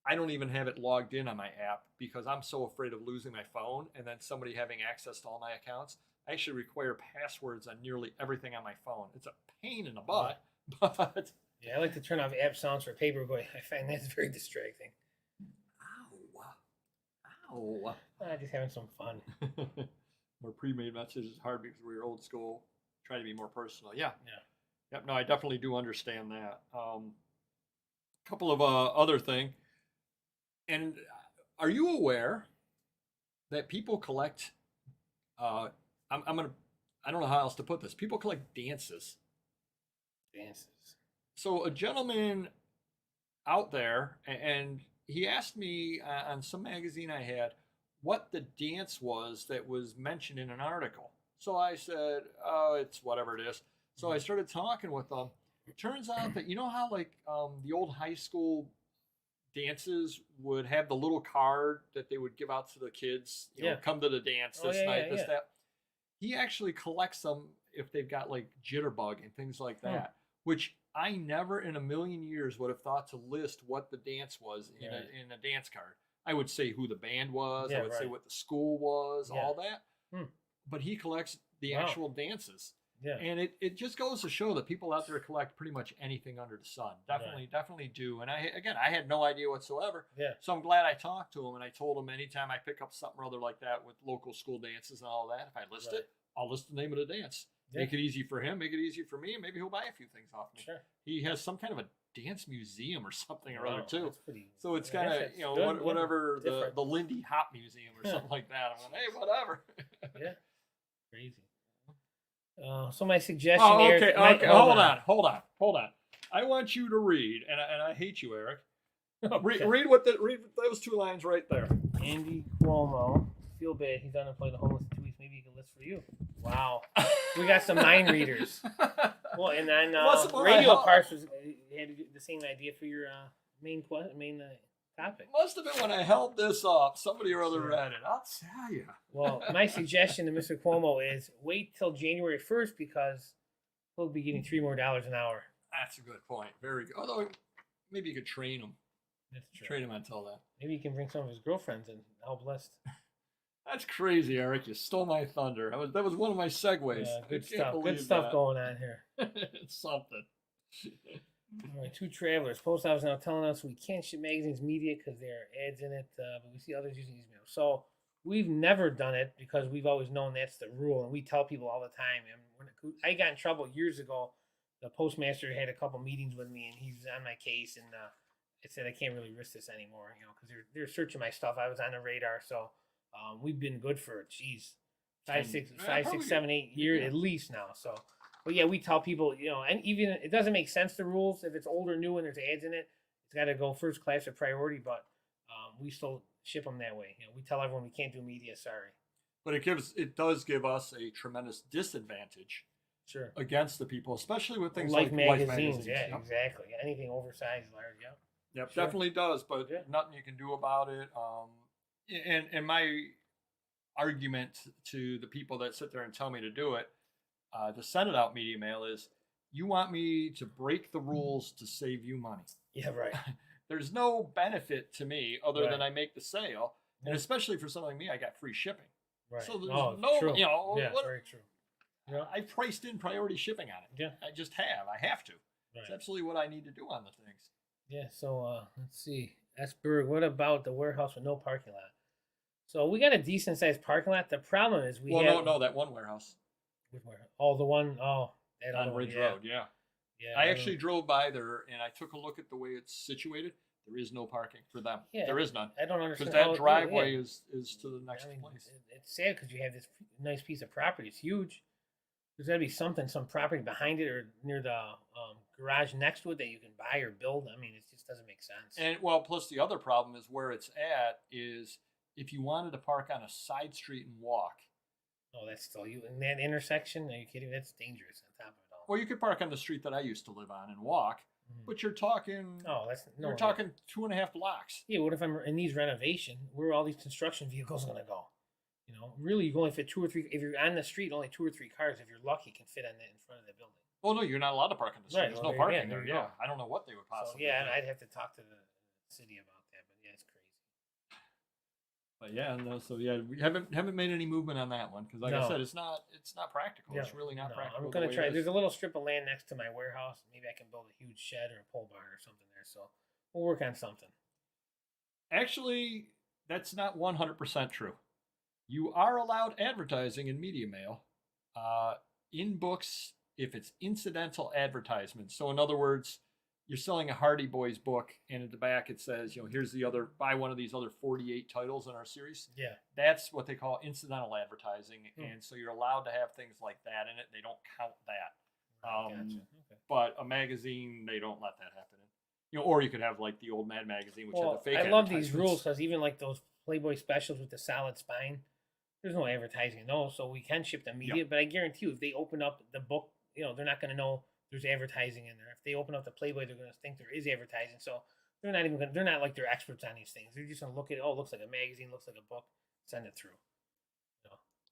I don't even have it logged in on my app because I'm so afraid of losing my phone and then somebody having access to all my accounts. I actually require passwords on nearly everything on my phone. It's a pain in the butt, but... Yeah, I like to turn off app sounds for Papergoy. I find that's very distracting. Ow. Just having some fun. More pre-made messages is hard because we're old school. Try to be more personal. Yeah. Yep, no, I definitely do understand that. Couple of other things. And are you aware that people collect, I don't know how else to put this. People collect dances. So a gentleman out there, and he asked me on some magazine I had what the dance was that was mentioned in an article. So I said, oh, it's whatever it is. So I started talking with them. It turns out that, how like the old high school dances would have the little card that they would give out to the kids, come to the dance this night, that. He actually collects them if they've got like jitterbug and things like that, which I never in a million years would have thought to list what the dance was in a dance card. I would say who the band was, I would say what the school was, all that. But he collects the actual dances. Yeah. And it just goes to show that people out there collect pretty much anything under the sun. Definitely do. And I had no idea whatsoever. Yeah. So I'm glad I talked to him, and I told him anytime I pick up something or other like that with local school dances and all that, if I list it, I'll list the name of the dance. Yeah. Make it easy for him, make it easy for me, and maybe he'll buy a few things off me. Sure. He has some kind of a dance museum or something or other too. Pretty, so it's kind of whatever the Lindy Hop Museum or something like that. I'm like, hey, whatever. Yeah. Crazy. So my suggestion here. Okay. Hold on. I want you to read, and I hate you, Eric. Okay. Read those two lines right there. Andy Cuomo, feel bad. He's unemployed and homeless in 2 weeks. Maybe he can list for you. Wow. We got some mind readers. Well, and then Radio Parts had the same idea for your main topic. Must have been when I held this up. Somebody or other read it. I'll tell you. Well, my suggestion to Mr. Cuomo is wait till January 1st because he'll be getting $3 more an hour. That's a good point. Very good. Although maybe you could train him. That's true. Train him until then. Maybe he can bring some of his girlfriends and help list. That's crazy, Eric. You stole my thunder. That was one of my segues. Yeah, good stuff. Good stuff going on here. It's something. All right, two travelers. Post office now telling us we can't ship magazines media because there are ads in it, but we see others using these mail. So we've never done it because we've always known that's the rule, and we tell people all the time. And when I got in trouble years ago, the postmaster had a couple meetings with me, and he's on my case, and I said I can't really risk this anymore, because they're searching my stuff. I was on the radar, so we've been good for 5, 6, 7, 8 years at least now. So. But yeah, we tell people, and even it doesn't make sense, the rules. If it's old or new and there's ads in it, it's got to go first class or priority. But we still ship them that way. We tell everyone we can't do media. Sorry. But it does give us a tremendous disadvantage. Sure. Against the people, especially with things like magazines. Yeah, yep. Exactly. Anything oversized, large. Yep, sure. Definitely does. But nothing you can do about it. And my argument to the people that sit there and tell me to do it. To send it out media mail is you want me to break the rules to save you money. Yeah, right. There's no benefit to me other than I make the sale. And especially for something like me, I got free shipping. Right. So there's true. Very true. Yeah. I priced in priority shipping on it. Yeah. I just have. I have to. Right. It's absolutely what I need to do on the things. Yeah, so let's see. Asperg, what about the warehouse with no parking lot? So we got a decent sized parking lot. The problem is no, that one warehouse. The one on Ridge Road, yeah. I actually drove by there and I took a look at the way it's situated. There is no parking for them. Yeah, there is none. I don't understand. Because that driveway is to the next place. It's sad because you have this nice piece of property. It's huge. There's got to be some property behind it or near the garage next to it that you can buy or build. I mean, it just doesn't make sense. And plus the other problem is where it's at is if you wanted to park on a side street and walk. Oh, that's still you in that intersection? Are you kidding? That's dangerous on top of it all. Well, you could park on the street that I used to live on and walk, but you're talking. Oh, you're talking 2.5 blocks. Yeah, what if I'm in these renovation? Where are all these construction vehicles going to go? Really, you can only fit 2 or 3. If you're on the street, only 2 or 3 cars, if you're lucky, can fit on that in front of the building. Oh no, you're not allowed to park on the street. Right, There's no parking there. Yeah, I don't know what they would possibly. So, I'd have to talk to the city about that, but it's crazy. But we haven't made any movement on that one because, like I said, it's not practical. Yeah. It's really not practical. I'm gonna try. There's a little strip of land next to my warehouse. Maybe I can build a huge shed or a pole barn or something there. So we'll work on something. Actually, that's not 100% true. You are allowed advertising in media mail, in books if it's incidental advertisements. So in other words, you're selling a Hardy Boys book, and at the back it says, here's buy one of these other 48 titles in our series. Yeah. That's what they call incidental advertising, and so you're allowed to have things like that in it. They don't count that. Gotcha. Okay. But a magazine, they don't let that happen in. Or you could have like the old Mad magazine, which had the fake I love these rules because even like those Playboy specials with the solid spine, there's no advertising in those, so we can ship them media. But I guarantee you, if they open up the book, they're not going to know there's advertising in there. If they open up the Playboy, they're going to think there is advertising. So they're not like they're experts on these things. They're just going to look at it. Oh, it looks like a magazine, looks like a book, send it through.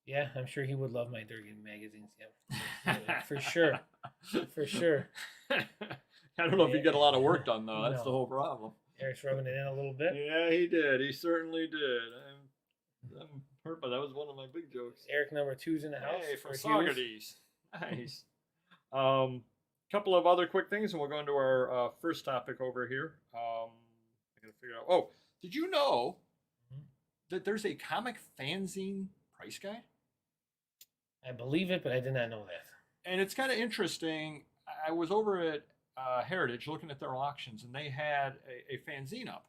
Yeah, I'm sure he would love my dirty magazines. Yeah, for sure. For sure. I don't know if you get a lot of work done, though. That's the whole problem. Eric's rubbing it in a little bit. Yeah, he did. He certainly did. I'm hurt, but that was one of my big jokes. Eric number 2's in the house. Hey, from Socrates. Nice. Couple of other quick things, and we'll go into our first topic over here. I gotta figure out. Oh, did you know that there's a comic fanzine price guide? I believe it, but I did not know that. And it's kind of interesting. I was over at Heritage looking at their auctions, and they had a fanzine up.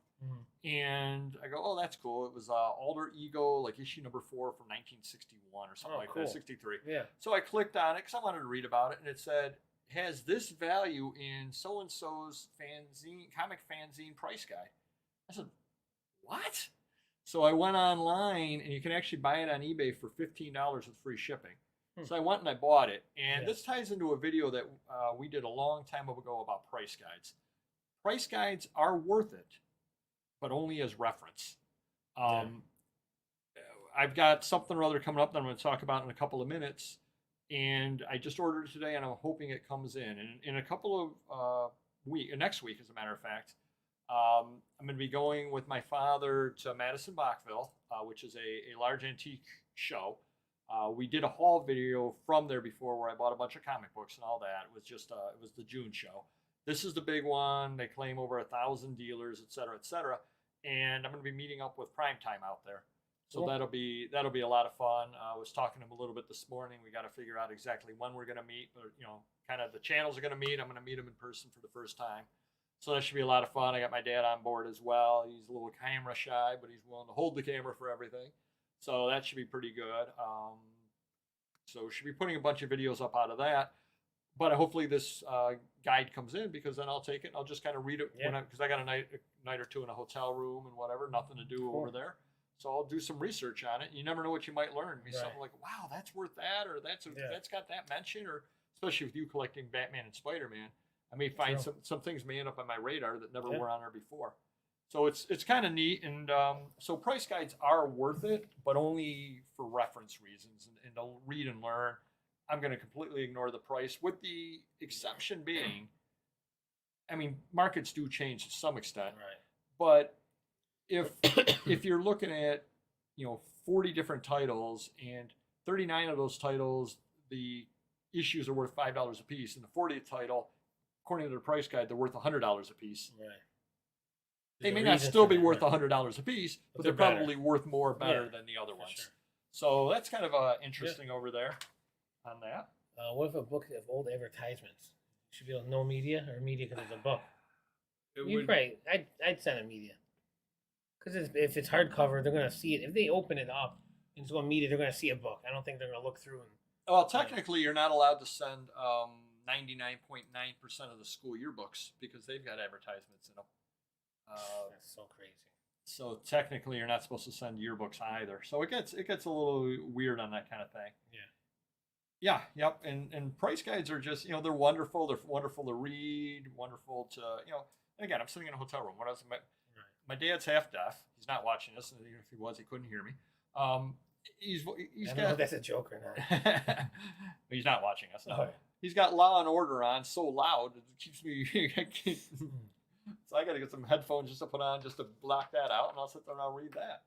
And I go, oh, that's cool. It was Alter Ego, like issue number 4 from 1961 or something like cool. that, 63. Yeah. So I clicked on it because I wanted to read about it, and it said, has this value in so-and-so's fanzine, comic fanzine price guide. I said, what? So I went online, and you can actually buy it on eBay for $15 with free shipping. So I went and I bought it. And this ties into a video that we did a long time ago about price guides. Price guides are worth it, but only as reference. I've got something or other coming up that I'm going to talk about in a couple of minutes. And I just ordered it today, and I'm hoping it comes in. And in a couple of next week, as a matter of fact, I'm going to be going with my father to Madison Bachville, which is a large antique show. We did a haul video from there before where I bought a bunch of comic books and all that. It was just it was the June show. This is the big one. They claim over 1,000 dealers, et cetera, et cetera. And I'm going to be meeting up with Primetime out there. So that'll be a lot of fun. I was talking to him a little bit this morning. We got to figure out exactly when we're going to meet, or kind of the channels are going to meet. I'm going to meet him in person for the first time. So that should be a lot of fun. I got my dad on board as well. He's a little camera shy, but he's willing to hold the camera for everything. So that should be pretty good. So should be putting a bunch of videos up out of that. But hopefully this guide comes in, because then I'll take it and I'll just kind of read it because I got a night or two in a hotel room and whatever, nothing to do over there. So I'll do some research on it. You never know what you might learn. Be something like, wow, that's worth that, or that's got that mention, or especially with you collecting Batman and Spider-Man, I may find some things may end up on my radar that never were on there before. So it's kind of neat. And so price guides are worth it, but only for reference reasons and to read and learn. I'm going to completely ignore the price, with the exception being, I mean, markets do change to some extent, but if you're looking at 40 different titles, and 39 of those titles, the issues are worth $5 a piece, and the 40th title, according to their price guide, they're worth $100 a piece. They may not still be worth $100 a piece, but they're probably worth better than the other ones. Sure. So that's kind of interesting over there on that. What if a book of old advertisements? Should be on no media, or media because it's a book? You're right. I'd send a media. Because if it's hardcover, they're going to see it. If they open it up and it's going media, they're going to see a book. I don't think they're going to look through and. Well, technically, you're not allowed to send 99.9% of the school yearbooks, because they've got advertisements in them. That's so crazy. So technically, you're not supposed to send yearbooks either. So it gets a little weird on that kind of thing. Yeah. Yep. And price guides are just they're wonderful. They're wonderful to read. Wonderful to And again, I'm sitting in a hotel room. What else? My dad's half deaf. He's not watching this. And even if he was, he couldn't hear me. He's I don't know if that's a joke or not. He's not watching us. No. He's got Law and Order on so loud it keeps me. So I got to get some headphones just to put on just to block that out, and I'll sit there and I'll read that.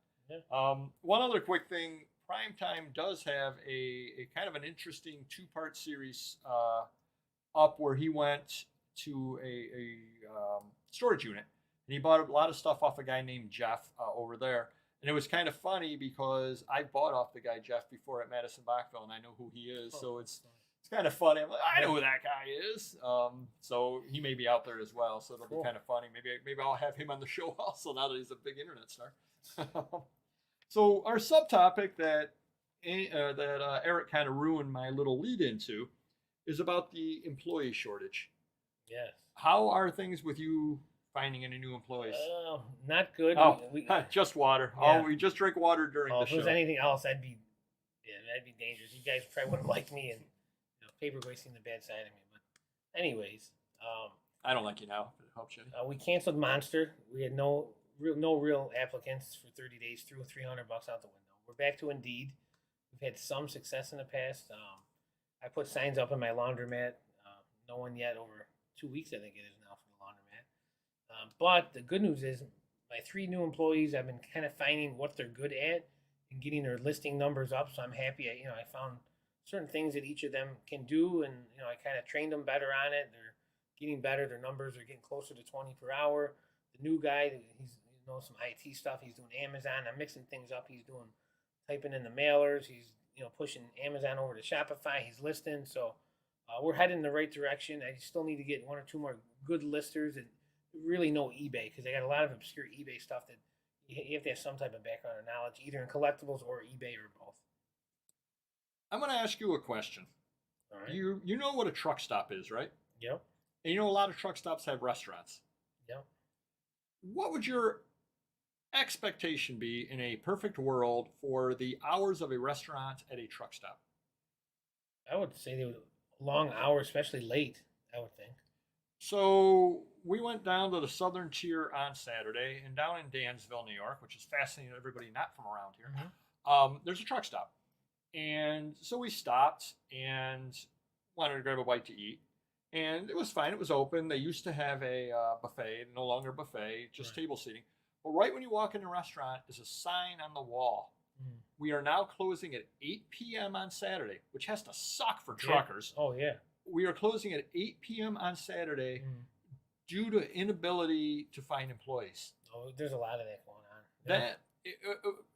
One other quick thing: Primetime does have a kind of an interesting 2-part series up, where he went to a storage unit, and he bought a lot of stuff off a guy named Jeff over there. And it was kind of funny because I bought off the guy Jeff before at Madison Bachville, and I know who he is. So it's kind of funny. I'm like, I know who that guy is. So he may be out there as well. So it'll be kind of funny. Maybe I'll have him on the show also, now that he's a big internet star. So our subtopic that Eric kind of ruined my little lead into is about the employee shortage. Yes. How are things with you finding any new employees? Not good. Just water. Yeah. We just drink water during the show. If it was anything else, that'd be dangerous. You guys probably wouldn't like me, and Papergoy seen the bad side of me. But anyways, I don't like you now. If it helps you. We canceled Monster. We had no real applicants for 30 days. Threw $300 out the window. We're back to Indeed. We've had some success in the past. I put signs up in my laundromat. No one yet. Over 2 weeks, I think it is now, for the laundromat. But the good news is, my 3 new employees, I've been kind of finding what they're good at and getting their listing numbers up. So I'm happy. I found certain things that each of them can do, and I kind of trained them better on it. They're getting better. Their numbers are getting closer to 20 per hour. The new guy, he's some IT stuff. He's doing Amazon. I'm mixing things up. He's doing typing in the mailers. He's pushing Amazon over to Shopify. He's listing. So we're heading in the right direction. I still need to get 1 or 2 more good listers that really know eBay, because I got a lot of obscure eBay stuff that you have to have some type of background or knowledge, either in collectibles or eBay or both. I'm going to ask you a question. All right. You know what a truck stop is, right? Yep. And a lot of truck stops have restaurants. Yep. What would your expectation be in a perfect world for the hours of a restaurant at a truck stop? I would say they would long hours, especially late, I would think. So we went down to the Southern Tier on Saturday, and down in Dansville, New York, which is fascinating to everybody not from around here. Mm-hmm. There's a truck stop. And so we stopped and wanted to grab a bite to eat. And it was fine. It was open. They used to have a buffet, no longer buffet, just table seating. But right when you walk in the restaurant is a sign on the wall. Mm-hmm. We are now closing at 8 p.m. on Saturday, which has to suck for truckers. Oh, yeah. We are closing at 8 p.m. on Saturday due to inability to find employees. Oh, there's a lot of that going on. Yeah.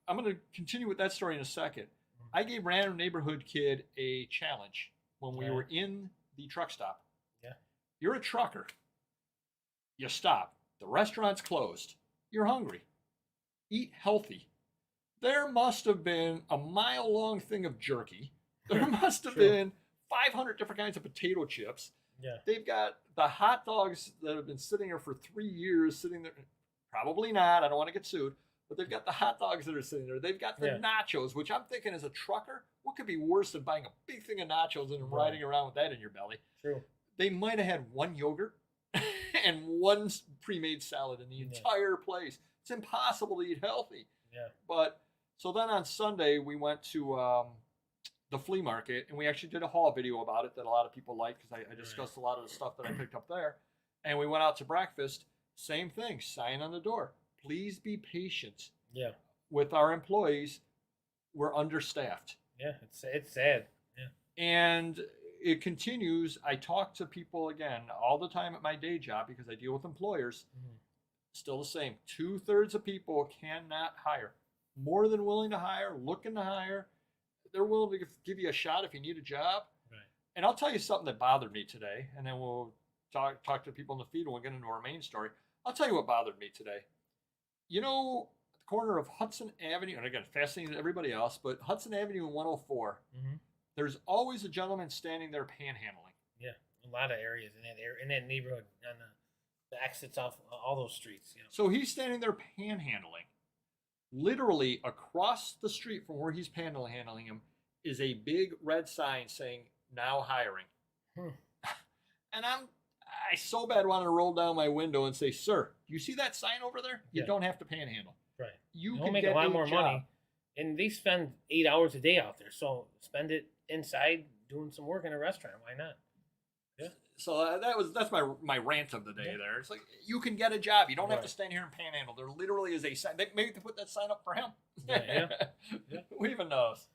I'm going to continue with that story in a second. I gave random neighborhood kid a challenge when we were in the truck stop. Yeah. You're a trucker. You stop. The restaurant's closed. You're hungry. Eat healthy. There must have been a mile-long thing of jerky. There must have been 500 different kinds of potato chips. Yeah. They've got the hot dogs that have been sitting there for 3 years, sitting there. Probably not. I don't want to get sued. But they've got the hot dogs that are sitting there. They've got the nachos, which I'm thinking as a trucker, what could be worse than buying a big thing of nachos and riding around with that in your belly? True. They might have had 1 yogurt and 1 pre-made salad in the entire place. It's impossible to eat healthy. Yeah. But so then on Sunday, we went to the flea market, and we actually did a haul video about it that a lot of people liked, because I discussed a lot of the stuff that I picked up there. And we went out to breakfast. Same thing, sign on the door. Please be patient with our employees. We're understaffed. Yeah, it's sad. Yeah. And it continues. I talk to people again all the time at my day job because I deal with employers. Mm-hmm. Still the same. 2/3 of people cannot hire. More than willing to hire, looking to hire. They're willing to give you a shot if you need a job. Right. And I'll tell you something that bothered me today, and then we'll talk to people in the feed and we'll get into our main story. I'll tell you what bothered me today. At the corner of Hudson Avenue, and again, fascinating to everybody else, but Hudson Avenue and 104, there's always a gentleman standing there panhandling. Yeah, a lot of areas in that neighborhood, on the exits off all those streets. So he's standing there panhandling. Literally across the street from where he's panhandling him is a big red sign saying, "Now hiring." And I so bad wanted to roll down my window and say, "Sir, you see that sign over there? You don't have to panhandle. Right. You can make a lot more money." And they spend 8 hours a day out there, so spend it inside doing some work in a restaurant. Why not? Yeah. So that's my rant of the day there. It's like, you can get a job. You don't have to stand here and panhandle. There literally is a sign. Maybe they put that sign up for him. Yeah. Who even knows?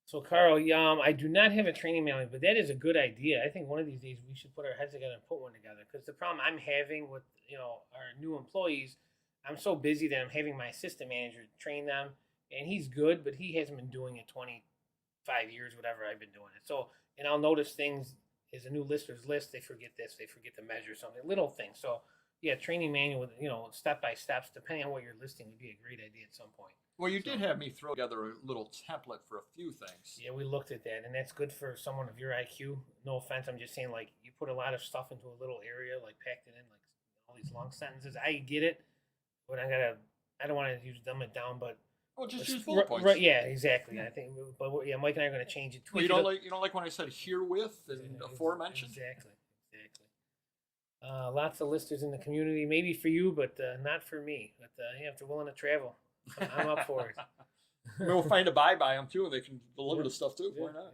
So, Carl, I do not have a training manual, but that is a good idea. I think one of these days we should put our heads together and put one together, because the problem I'm having with our new employees, I'm so busy that I'm having my assistant manager train them, and he's good, but he hasn't been doing it 25 years, whatever I've been doing it. So, and I'll notice things as a new lister's list, they forget this, they forget to measure something, little things. So, yeah, training manual with step by steps, depending on what you're listing, would be a great idea at some point. Well, you did have me throw together a little template for a few things. Yeah, we looked at that, and that's good for someone of your IQ. No offense, I'm just saying, like, you put a lot of stuff into a little area, like packed it in, like all these long sentences. I get it, but I don't want to dumb it down, but just use bullet points. Right? Yeah, exactly. I think, but Mike and I are going to change it. Well, you don't like when I said herewith and aforementioned. Exactly. Lots of listers in the community, maybe for you, but not for me. But if they're willing to travel, I'm up for it. We'll find a buy by them too, and they can deliver the stuff too. Why not?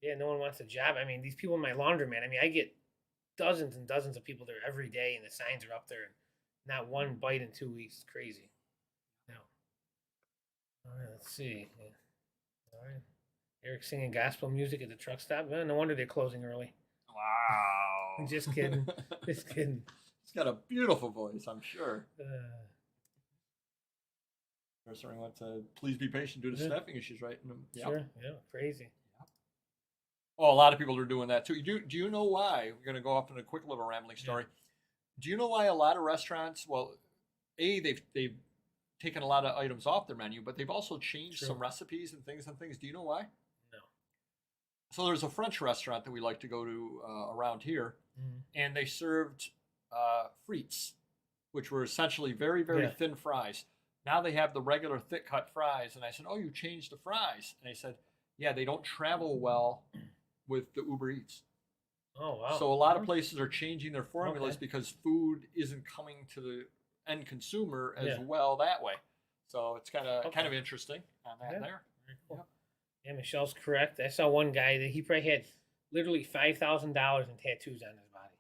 Yeah, no one wants a job. I mean, these people in my laundromat. I mean, I get dozens and dozens of people there every day, and the signs are up there, and not one bite in 2 weeks. It's crazy. No. All right, let's see. Yeah. All right. Eric singing gospel music at the truck stop. Well, no wonder they're closing early. Wow. Just kidding. Just kidding. He's got a beautiful voice, I'm sure. Uh, Sorry, want to please be patient due to staffing issues, right? Yep. Sure. Yeah. Crazy. Oh, a lot of people are doing that too. Do you know why? We're going to go off on a quick little rambling story. Yeah. Do you know why a lot of restaurants? Well, they've taken a lot of items off their menu, but they've also changed some recipes and things. Do you know why? No. So there's a French restaurant that we like to go to around here, and they served frites, which were essentially very, very thin fries. Now they have the regular thick cut fries, and I said, "Oh, you changed the fries?" And they said, "Yeah, they don't travel well with the Uber Eats." Oh wow! So a lot of places are changing their formulas because food isn't coming to the end consumer as well that way. So it's kind of interesting on that there. Very cool. Yeah, Michelle's correct. I saw one guy that he probably had literally $5,000 in tattoos on his body.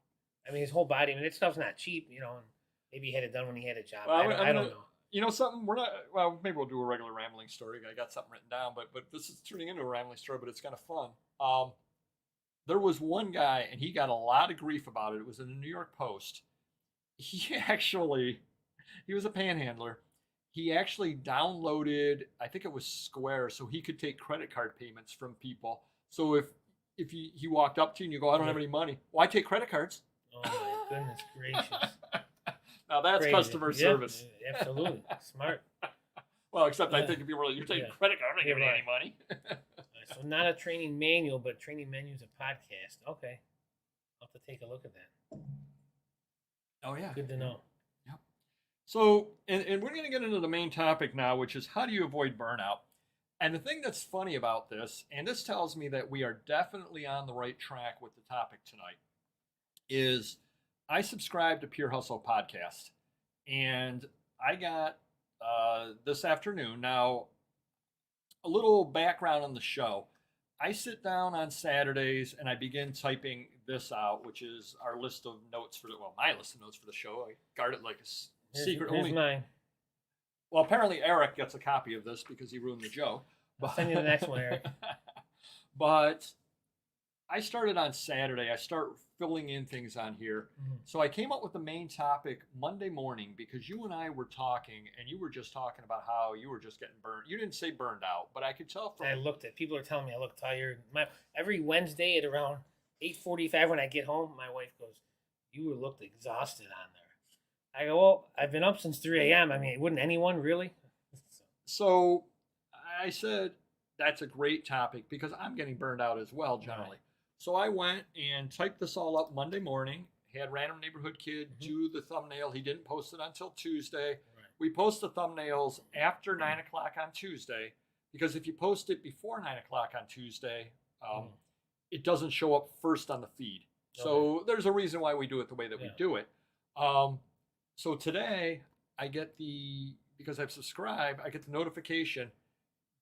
I mean, his whole body. I mean, that stuff's not cheap, you know. And maybe he had it done when he had a job. Well, I don't know. You know something? We're not. Well, maybe we'll do a regular rambling story. I got something written down, but this is turning into a rambling story. But it's kind of fun. There was one guy, and he got a lot of grief about it. It was in the New York Post. He was a panhandler. He actually downloaded, I think it was Square, so he could take credit card payments from people. So if he walked up to you and you go, "I don't have any money," well, I take credit cards. Oh my goodness gracious! Now that's customer service. Absolutely smart. Well, except I think if you were you're taking credit card, I'm not giving you any money. So not a training manual, but training menus a podcast. Okay, I'll have to take a look at that. Oh yeah, good to know. Yep. So, and we're going to get into the main topic now, which is how do you avoid burnout? And the thing that's funny about this, and this tells me that we are definitely on the right track with the topic tonight, is I subscribe to Pure Hustle Podcast, and I got this afternoon. Now, a little background on the show. I sit down on Saturdays and I begin typing this out, which is our list of notes for my list of notes for the show. I guard it like a secret. Here's mine. Well, apparently Eric gets a copy of this because he ruined the joke. I'll send you the next one, Eric. But I started on Saturday. I start filling in things on here. So I came up with the main topic Monday morning because you and I were talking, and you were just talking about how you were just getting burned. You didn't say burned out, but I could tell from. I looked at people are telling me I look tired. Every Wednesday at around 8:45 when I get home, my wife goes, "You looked exhausted on there." I go, "Well, I've been up since 3 a.m. I mean, wouldn't anyone really?" So I said that's a great topic because I'm getting burned out as well generally. Right. So I went and typed this all up Monday morning, had Random Neighborhood Kid do the thumbnail. He didn't post it until Tuesday. Right. We post the thumbnails after 9 o'clock on Tuesday because if you post it before 9 o'clock on Tuesday, it doesn't show up first on the feed. Okay. So there's a reason why we do it the way that we do it. So today I get because I've subscribed, I get the notification.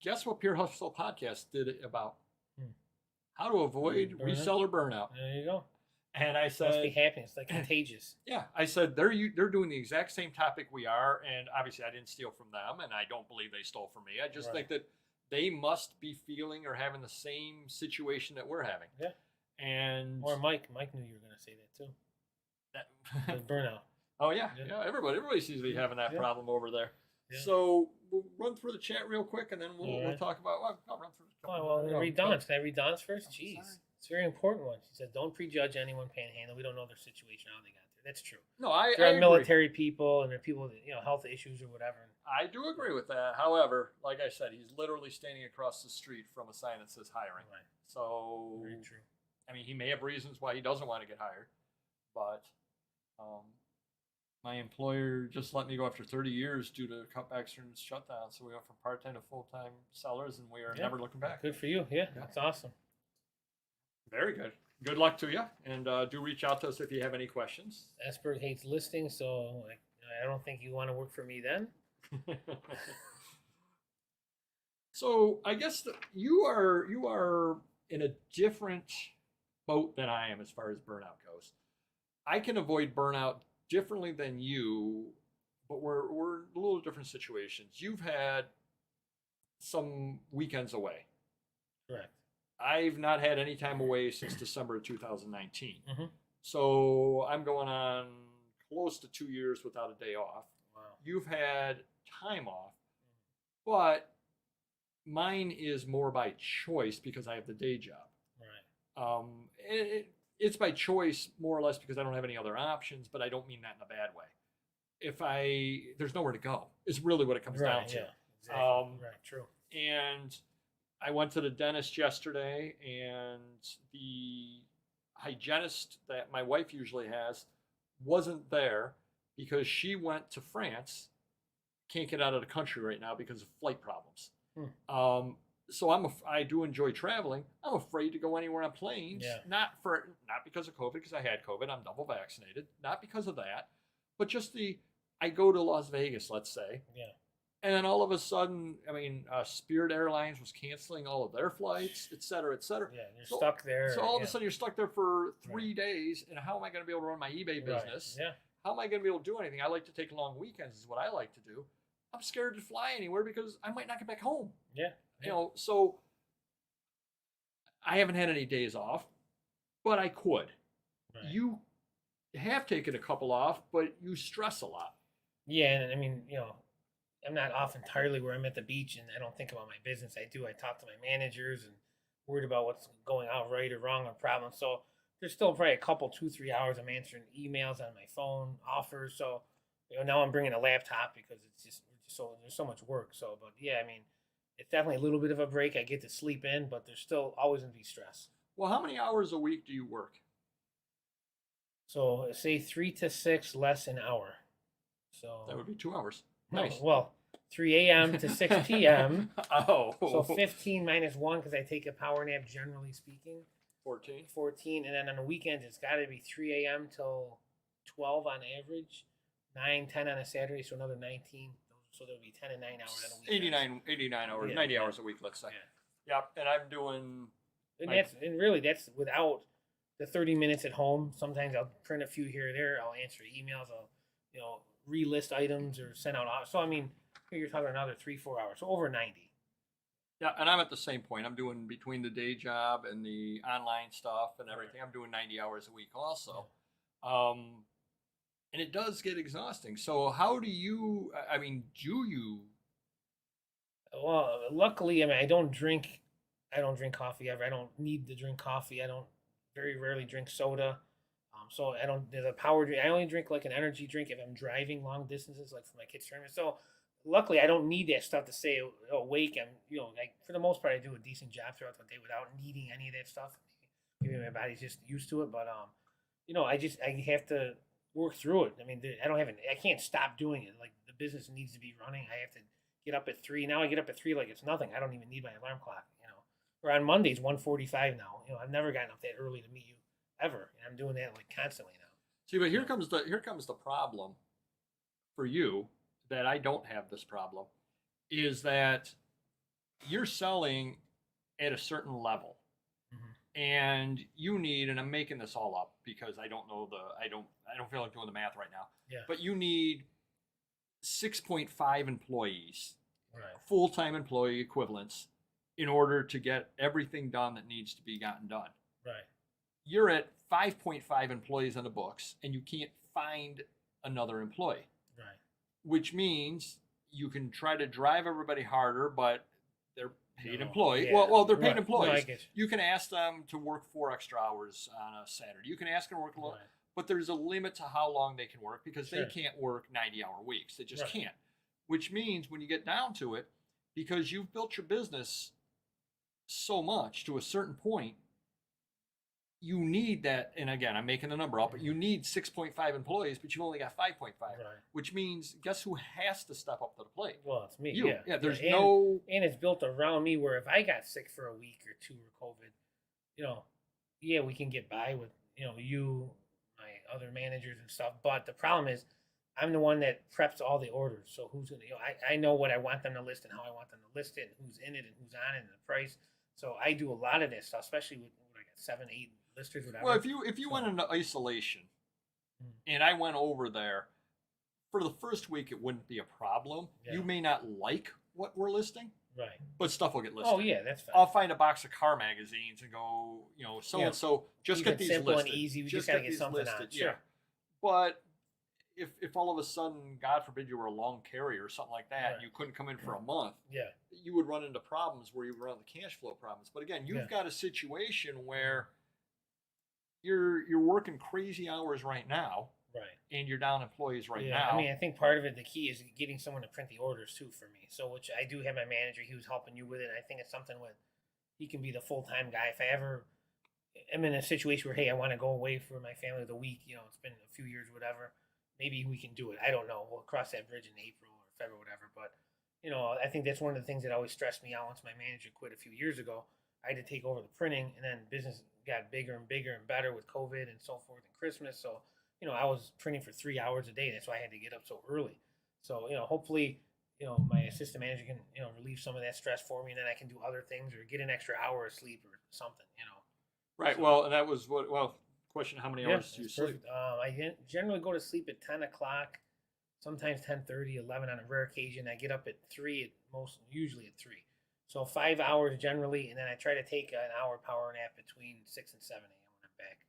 Guess what Pure Hustle Podcast did it about? How to avoid reseller burnout. There you go. And I said, must be happening. It's like contagious. Yeah, I said they're doing the exact same topic we are, and obviously I didn't steal from them, and I don't believe they stole from me. I just think that they must be feeling or having the same situation that we're having. Yeah. And Mike knew you were going to say that too. That burnout. Oh yeah. Everybody seems to be having that problem over there. Yeah. So we'll run through the chat real quick, and then we'll talk about. I'll run through. Read Don's. Can I read Don's first? Jeez, it's a very important one. She said, "Don't prejudge anyone panhandle. We don't know their situation, how they got there." That's true. No, I agree. Military people and there are people with health issues or whatever. I do agree with that. However, like I said, he's literally standing across the street from a sign that says hiring. Right. So very true. I mean, he may have reasons why he doesn't want to get hired, but my employer just let me go after 30 years due to cutbacks and shutdowns. So we went from part-time to full-time sellers, and we are never looking back. Good for you. Yeah, that's awesome. Very good. Good luck to you, and do reach out to us if you have any questions. Asperg hates listing, so I don't think you want to work for me then. So I guess you are in a different boat than I am as far as burnout goes. I can avoid burnout differently than you, but we're in a little different situations. You've had some weekends away. Correct. I've not had any time away since December of 2019. Mm-hmm. So I'm going on close to 2 years without a day off. Wow. You've had time off, but mine is more by choice because I have the day job. Right. It's by choice more or less because I don't have any other options, but I don't mean that in a bad way. There's nowhere to go, is really what it comes down to. Yeah, exactly. Right, true. And I went to the dentist yesterday, and the hygienist that my wife usually has wasn't there because she went to France. Can't get out of the country right now because of flight problems. So I do enjoy traveling. I'm afraid to go anywhere on planes. Yeah. Not because of COVID, because I had COVID. I'm double vaccinated. Not because of that, but just I go to Las Vegas, let's say. Yeah. And then all of a sudden, Spirit Airlines was canceling all of their flights, et cetera, et cetera. Yeah, you're stuck there. So all of a sudden, you're stuck there for 3 days. And how am I going to be able to run my eBay business? Right. Yeah. How am I going to be able to do anything? I like to take long weekends, is what I like to do. I'm scared to fly anywhere because I might not get back home. Yeah. So I haven't had any days off, but I could. Right. You have taken a couple off, but you stress a lot. Yeah, and I mean, I'm not off entirely where I'm at the beach and I don't think about my business. I talk to my managers and worried about what's going out right or wrong or problems. So there's still probably a couple, 2-3 hours I'm answering emails on my phone, offers. So, now I'm bringing a laptop because it's so there's so much work. So, but yeah, I mean, it's definitely a little bit of a break. I get to sleep in, but there's still always going to be stress. Well, how many hours a week do you work? So say 3 to 6 less an hour. So that would be 2 hours. No, Nice. well, 3 a.m. to 6 p.m. Oh. So 15 minus 1 because I take a power nap, generally speaking. 14. 14. And then on the weekends, it's got to be 3 a.m. till 12 on average. 9, 10 on a Saturday, so another 19. So there'll be 10 and 9 hours on a weekend. 89 hours, Yeah, 90 yeah. hours a week, let's say. Yeah. Yep, and I'm doing... And really, that's without the 30 minutes at home. Sometimes I'll print a few here or there. I'll answer emails. I'll, relist items or send out. So, I mean, you're talking another 3-4 hours. So over 90. Yeah, and I'm at the same point. I'm doing between the day job and the online stuff and everything. I'm doing 90 hours a week also. Yeah. And it does get exhausting. So how do you, do you? Well, luckily, I don't drink coffee ever. I don't need to drink coffee. I don't very rarely drink soda. So there's a power drink. I only drink like an energy drink if I'm driving long distances, like for my kids' tournament. So luckily I don't need that stuff to stay awake. I'm, like for the most part, I do a decent job throughout the day without needing any of that stuff. Maybe my body's just used to it, but I have to work through it. I mean, I can't stop doing it. Like the business needs to be running. I have to get up at 3. Now I get up at 3 like it's nothing. I don't even need my alarm clock. Or on Mondays, 1:45 now. I've never gotten up that early to meet you ever, and I'm doing that like constantly now. See, but here comes the problem for you that I don't have this problem is that you're selling at a certain level. Mm-hmm. And you need, and I'm making this all up because I don't feel like doing the math right now. Yeah. But you need 6.5 employees, right, full-time employee equivalents, in order to get everything done that needs to be gotten done. Right. You're at 5.5 employees on the books, and you can't find another employee. Right. Which means you can try to drive everybody harder, but they're paid employees. Yeah. Well, they're paid Right. employees. No, I get you can ask them to work 4 extra hours on a Saturday. You can ask them to work a little, Right. but there's a limit to how long they can work because Sure. they can't work 90-hour weeks. They just Right. can't. Which means when you get down to it, because you've built your business so much to a certain point, you need that. And again, I'm making the number up, but you need 6.5 employees, but you've only got 5.5, Right. which means guess who has to step up to the plate? Well, it's me. You. Yeah. There's and, no. And it's built around me where if I got sick for a week or 2 or COVID, we can get by with, you, my other managers and stuff. But the problem is I'm the one that preps all the orders. So who's going to, I know what I want them to list and how I want them to list it and who's in it and who's on it and the price. So I do a lot of that stuff, especially with what I got 7, 8 listers, whatever. Well, if you went into isolation, and I went over there for the first week, it wouldn't be a problem. Yeah. You may not like what we're listing, Right. but stuff will get listed. Oh yeah, that's fine. I'll find a box of car magazines and go, so Yeah. and so. Just Keep get it these simple listed. and easy. We just gotta get something on. Yeah. Sure. But if all of a sudden, God forbid, you were a long carrier or something like that, Right. and you couldn't come in for a month, Yeah. you would run into problems where you would run into cash flow problems. But again, you've got a situation where you're working crazy hours right now, Right. and you're down employees right Yeah. now. I mean, I think part of it, the key is getting someone to print the orders too for me. So, which I do have my manager. He was helping you with it. I think it's something with he can be the full time guy. If I ever am in a situation where, hey, I want to go away for my family the week, it's been a few years, whatever. Maybe we can do it. I don't know. We'll cross that bridge in April or February, whatever. But I think that's one of the things that always stressed me out. Once my manager quit a few years ago, I had to take over the printing, and then business got bigger and bigger and better with COVID and so forth and Christmas. So, I was printing for 3 hours a day. That's why I had to get up so early. So, hopefully, my assistant manager can, relieve some of that stress for me, and then I can do other things or get an extra hour of sleep or something, Right. So, well, and that was question, how many hours do you sleep? I generally go to sleep at 10 o'clock, sometimes 10:30, 11 on a rare occasion. I get up at 3 usually at 3. So 5 hours generally, and then I try to take an hour power nap between 6 and 7 a.m. when I'm back,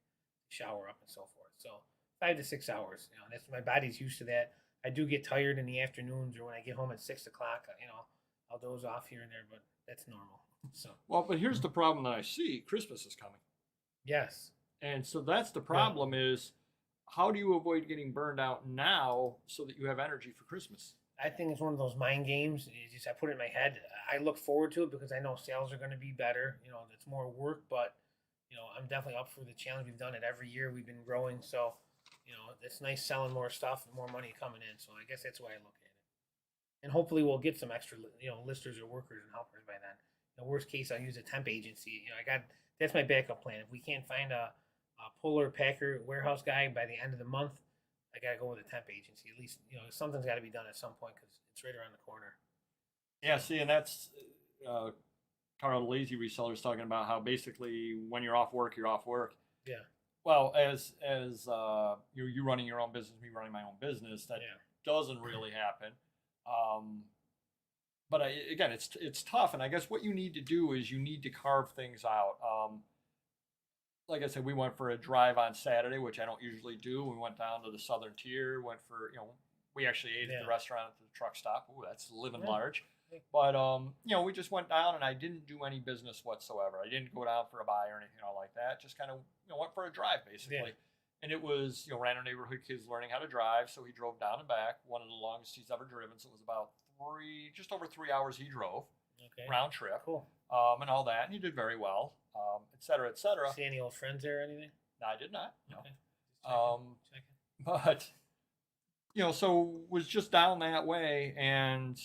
shower up and so forth. So 5 to 6 hours. That's my body's used to that. I do get tired in the afternoons or when I get home at 6 o'clock. I'll doze off here and there, but that's normal. So Well, but here's the problem that I see: Christmas is coming, yes, and so that's the problem. Is how do you avoid getting burned out now so that you have energy for Christmas? I think it's one of those mind games. It's just I put it in my head. I look forward to it because I know sales are going to be better. It's more work, but I'm definitely up for the challenge. We've done it every year. We've been growing, so it's nice selling more stuff and more money coming in. So I guess that's why I look at it. And hopefully we'll get some extra, listers or workers and helpers by then. The worst case, I'll use a temp agency. That's my backup plan. If we can't find a puller, packer, warehouse guy by the end of the month, I got to go with a temp agency. At least, something's got to be done at some point because it's right around the corner. Yeah, see, and that's Carl, the lazy reseller, is talking about how basically when you're off work, you're off work. Yeah. Well, as you running your own business, me running my own business, that doesn't really happen. But again, it's tough, and I guess what you need to do is you need to carve things out. Like I said, we went for a drive on Saturday, which I don't usually do. We went down to the southern tier, went for, we actually ate at the restaurant at the truck stop. Ooh, that's living large. But, we just went down and I didn't do any business whatsoever. I didn't go down for a buy or anything like that. Just kind of, went for a drive basically. Yeah. And it was, random neighborhood kids learning how to drive. So he drove down and back, one of the longest he's ever driven. So it was about just over 3 hours he drove. Okay. Round trip. Cool. And all that. And he did very well, et cetera, et cetera. See any old friends there or anything? No, I did not. No. Okay. Checking. But, so was just down that way, and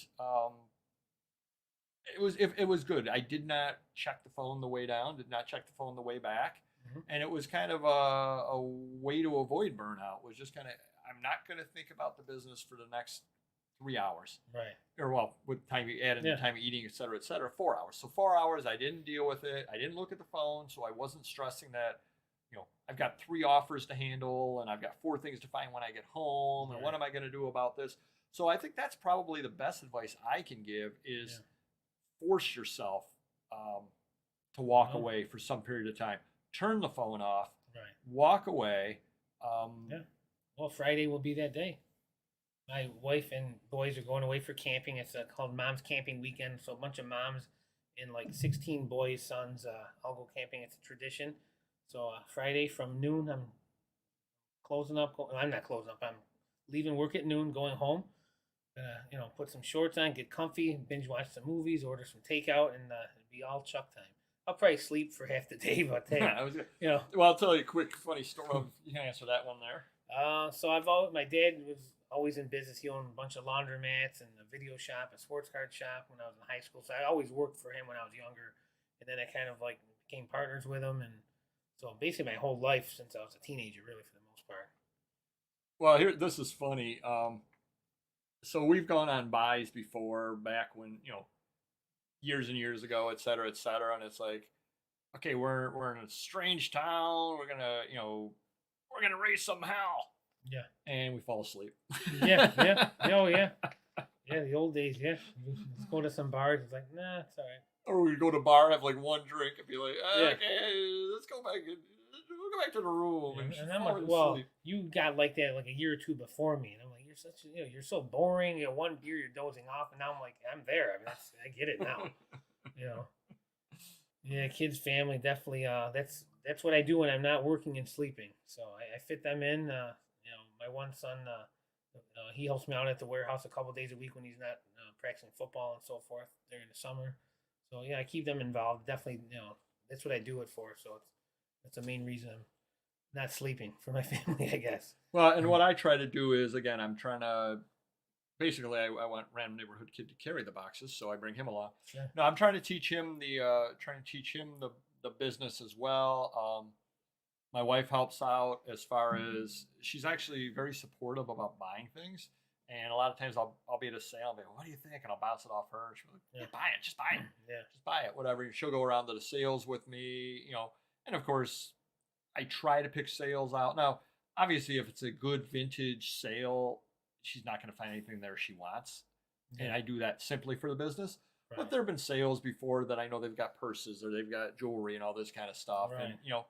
it was good. I did not check the phone the way down, did not check the phone the way back. Mm-hmm. And it was kind of a way to avoid burnout, was just kind of, I'm not going to think about the business for the next 3 hours. Right. Or, well, with time you add in the time eating, et cetera, 4 hours. So 4 hours, I didn't deal with it. I didn't look at the phone, so I wasn't stressing that, I've got 3 offers to handle, and I've got 4 things to find when I get home, and what am I going to do about this? So I think that's probably the best advice I can give is force yourself to walk away for some period of time. Turn the phone off. Right. Walk away. Well, Friday will be that day. My wife and boys are going away for camping. It's called Mom's Camping Weekend. So a bunch of moms and like 16 boys, sons, all go camping. It's a tradition. So Friday from noon, I'm closing up. I'm not closing up. I'm leaving work at noon, going home. Gonna, put some shorts on, get comfy, binge watch some movies, order some takeout, and it'll be all Chuck time. I'll probably sleep for half the day, but hey, Well, I'll tell you a quick, funny story. You can answer that one there. So my dad was always in business. He owned a bunch of laundromats and a video shop, a sports card shop when I was in high school. So I always worked for him when I was younger, and then I kind of like became partners with him, and so basically my whole life since I was a teenager, really, for the most part. Well, this is funny. So we've gone on buys before, back when, years and years ago, et cetera, and it's like, okay, we're in a strange town. We're gonna raise some hell. Yeah. And we fall asleep. Yeah. Oh yeah. Yeah, the old days, yeah. Let's go to some bars. It's like, nah, it's all right. Or we go to a bar, have like one drink, and be like, Yeah. okay, let's go back. We'll go back to the room. Yeah, And and I'm fall like, well, asleep. you got like that like a year or two before me, and I'm like, you're such, you're so boring. You know, one beer, you're dozing off, and now I'm like, I'm there. I mean, I get it now. You know, yeah, kids, family, definitely. That's what I do when I'm not working and sleeping. So I fit them in. You know, my one son, he helps me out at the warehouse a couple days a week when he's not practicing football and so forth during the summer. So yeah, I keep them involved. Definitely, you know, that's what I do it for. So that's the main reason I'm not sleeping for my family, I guess. Well, and what I try to do is, again, I'm trying to basically I want random neighborhood kid to carry the boxes, so I bring him along. Sure. No, I'm trying to teach him the business as well. My wife helps out as far as she's actually very supportive about buying things. And a lot of times I'll be at a sale and be like, what do you think? And I'll bounce it off her. And she'll be like, yeah, buy it. Just buy it. Yeah. Just buy it. Whatever. She'll go around to the sales with me, you know. And of course, I try to pick sales out. Now, obviously, if it's a good vintage sale, she's not going to find anything there she wants. Yeah. And I do that simply for the business. Right. But there have been sales before that I know they've got purses or they've got jewelry and all this kind of stuff. Right. And, you know,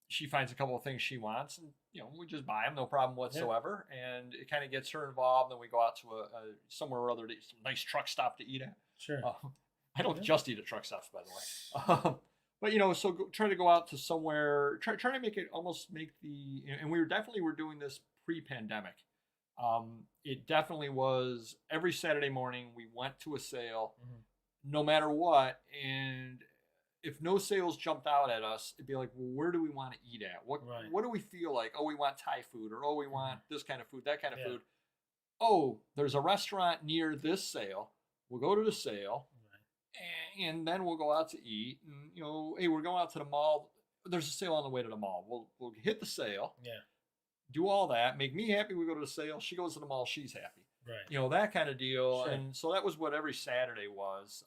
she finds a couple of things she wants and, you know, we just buy them, no problem whatsoever. Yeah. And it kind of gets her involved. Then we go out to a somewhere or other, some nice truck stop to eat at. Sure. I don't just eat at truck stops, by the way. But, you know, so try to go out to somewhere, try to make it almost make the, and we were doing this pre-pandemic. It definitely was every Saturday morning we went to a sale, no matter what. And if no sales jumped out at us, it'd be like, well, where do we want to eat at? What do we feel like? Oh, we want Thai food, or oh, we want this kind of food, that kind of food. Oh, there's a restaurant near this sale. We'll go to the sale, and then we'll go out to eat. And, you know, hey, we're going out to the mall. There's a sale on the way to the mall. We'll hit the sale. Yeah. Do all that. Make me happy. We go to the sale. She goes to the mall. She's happy. Right. You know, that kind of deal. Sure. And so that was what every Saturday was.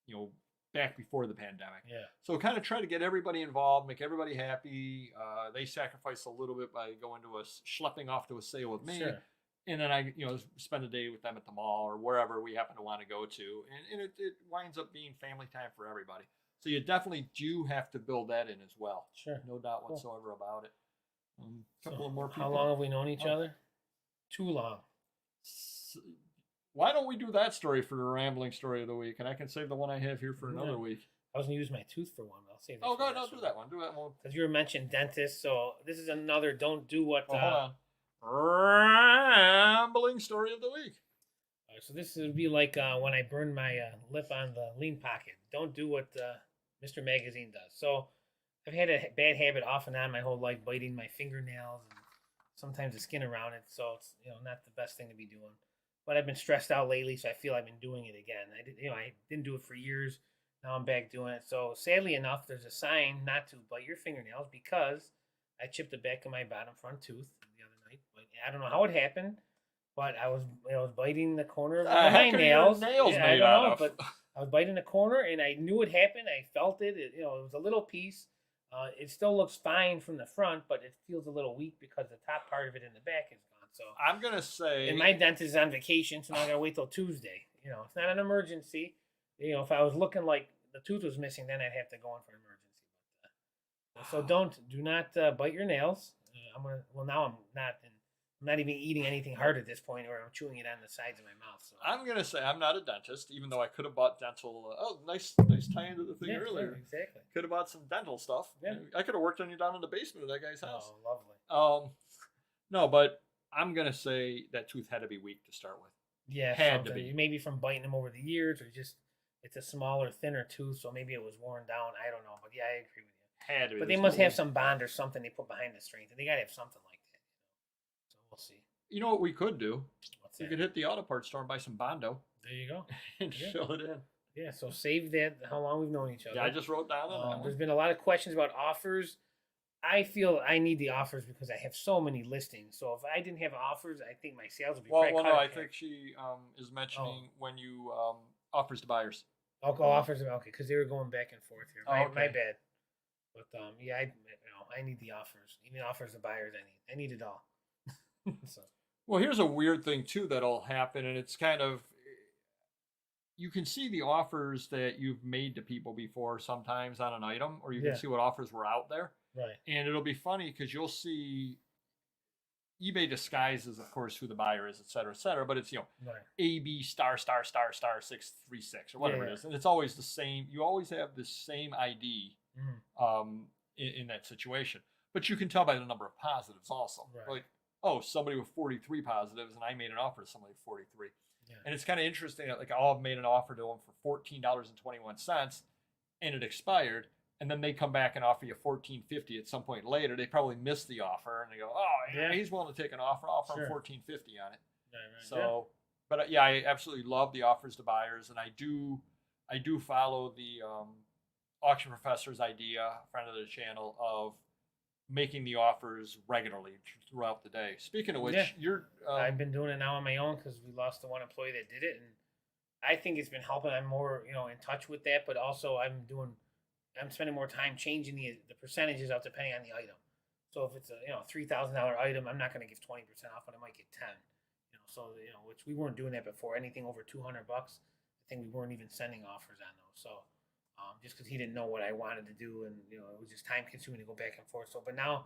You know, back before the pandemic. Yeah. So kind of try to get everybody involved, make everybody happy. They sacrifice a little bit by going to schlepping off to a sale with me. Sure. And then I, you know, spend a day with them at the mall or wherever we happen to want to go to. And it winds up being family time for everybody. So you definitely do have to build that in as well. Sure. No doubt whatsoever about it. A couple of more people. How long have we known each other? Too long. Why don't we do that story for the rambling story of the week? And I can save the one I have here for another week. I was going to use my tooth for one. I'll save that. Oh, go ahead. I'll do that one. Do that one. Because you were mentioned dentist. So this is another don't do what. Hold on. Rambling story of the week. All right, so this would be like when I burned my lip on the lean pocket. Don't do what Mr. Magazine does. So I've had a bad habit off and on my whole life, biting my fingernails and sometimes the skin around it. So it's, you know, not the best thing to be doing. But I've been stressed out lately, so I feel I've been doing it again. I didn't do it for years. Now I'm back doing it. So sadly enough, there's a sign not to bite your fingernails because I chipped the back of my bottom front tooth the other night. But I don't know how it happened, but I was biting the corner of my nails. Yeah, I don't know, but I was biting the corner, and I knew it happened. I felt it. It was a little piece. It still looks fine from the front, but it feels a little weak because the top part of it in the back is gone. So I'm gonna say, and my dentist is on vacation, so now I gotta wait till Tuesday. You know, it's not an emergency. You know, if I was looking like the tooth was missing, then I'd have to go in for an emergency. So do not bite your nails. Now I'm not. I'm not even eating anything hard at this point, or I'm chewing it on the sides of my mouth. So I'm gonna say I'm not a dentist, even though I could have bought dental. Nice tie into the thing earlier. Exactly. Could have bought some dental stuff. Yeah. I could have worked on you down in the basement of that guy's house. Oh, lovely. No, but I'm gonna say that tooth had to be weak to start with. Yeah, had to be. Maybe from biting them over the years, or just it's a smaller, thinner tooth, so maybe it was worn down. I don't know, but yeah, I agree with you. Had to be. But they must have some bond or something they put behind the strength. They gotta have something like that. So we'll see. You know what we could do? What's We that? could hit the auto parts store and buy some Bondo There you go. and Yeah. fill it in. Yeah, so save that. How long we've known each other? Yeah, I just wrote down on that There's one. been a lot of questions about offers. I feel I need the offers because I have so many listings. So if I didn't have offers, I think my sales would be Well, probably no, cut I in half. think she is mentioning when you offers to buyers. I'll go offers. Okay, because they were going back and forth here. My okay. bad. But yeah, I need the offers. Even offers to buyers, I need it all. So Well, here's a weird thing too that'll happen, and it's kind of you can see the offers that you've made to people before sometimes on an item, or you can Yeah. see what offers were out there. Right. And it'll be funny because you'll see eBay disguises, of course, who the buyer is, et cetera, but it's, Right. AB star star star star 636 or whatever Yeah. it is. And it's always the same. You always have the same ID in that situation. But you can tell by the number of positives also. Right. Like, oh, somebody with 43 positives, and I made an offer to somebody with 43. Yeah. And it's kind of interesting that, like, I'll have made an offer to them for $14.21, and it expired. And then they come back and offer you $14.50 at some point later. They probably missed the offer, and they go, "Oh, yeah, he's willing to take an offer. I'll offer him $14.50 on it." Right. So, but yeah, I absolutely love the offers to buyers, and I do follow the Auction Professor's idea, friend of the channel, of making the offers regularly throughout the day. Speaking of which, you're I've been doing it now on my own because we lost the one employee that did it, and I think it's been helping. I'm more in touch with that, but also I'm spending more time changing the percentages out depending on the item. So if it's a $3,000 item, I'm not going to give 20% off, but I might get 10. Which we weren't doing that before. Anything over $200, I think we weren't even sending offers on those. So just because he didn't know what I wanted to do, and it was just time consuming to go back and forth. So, but now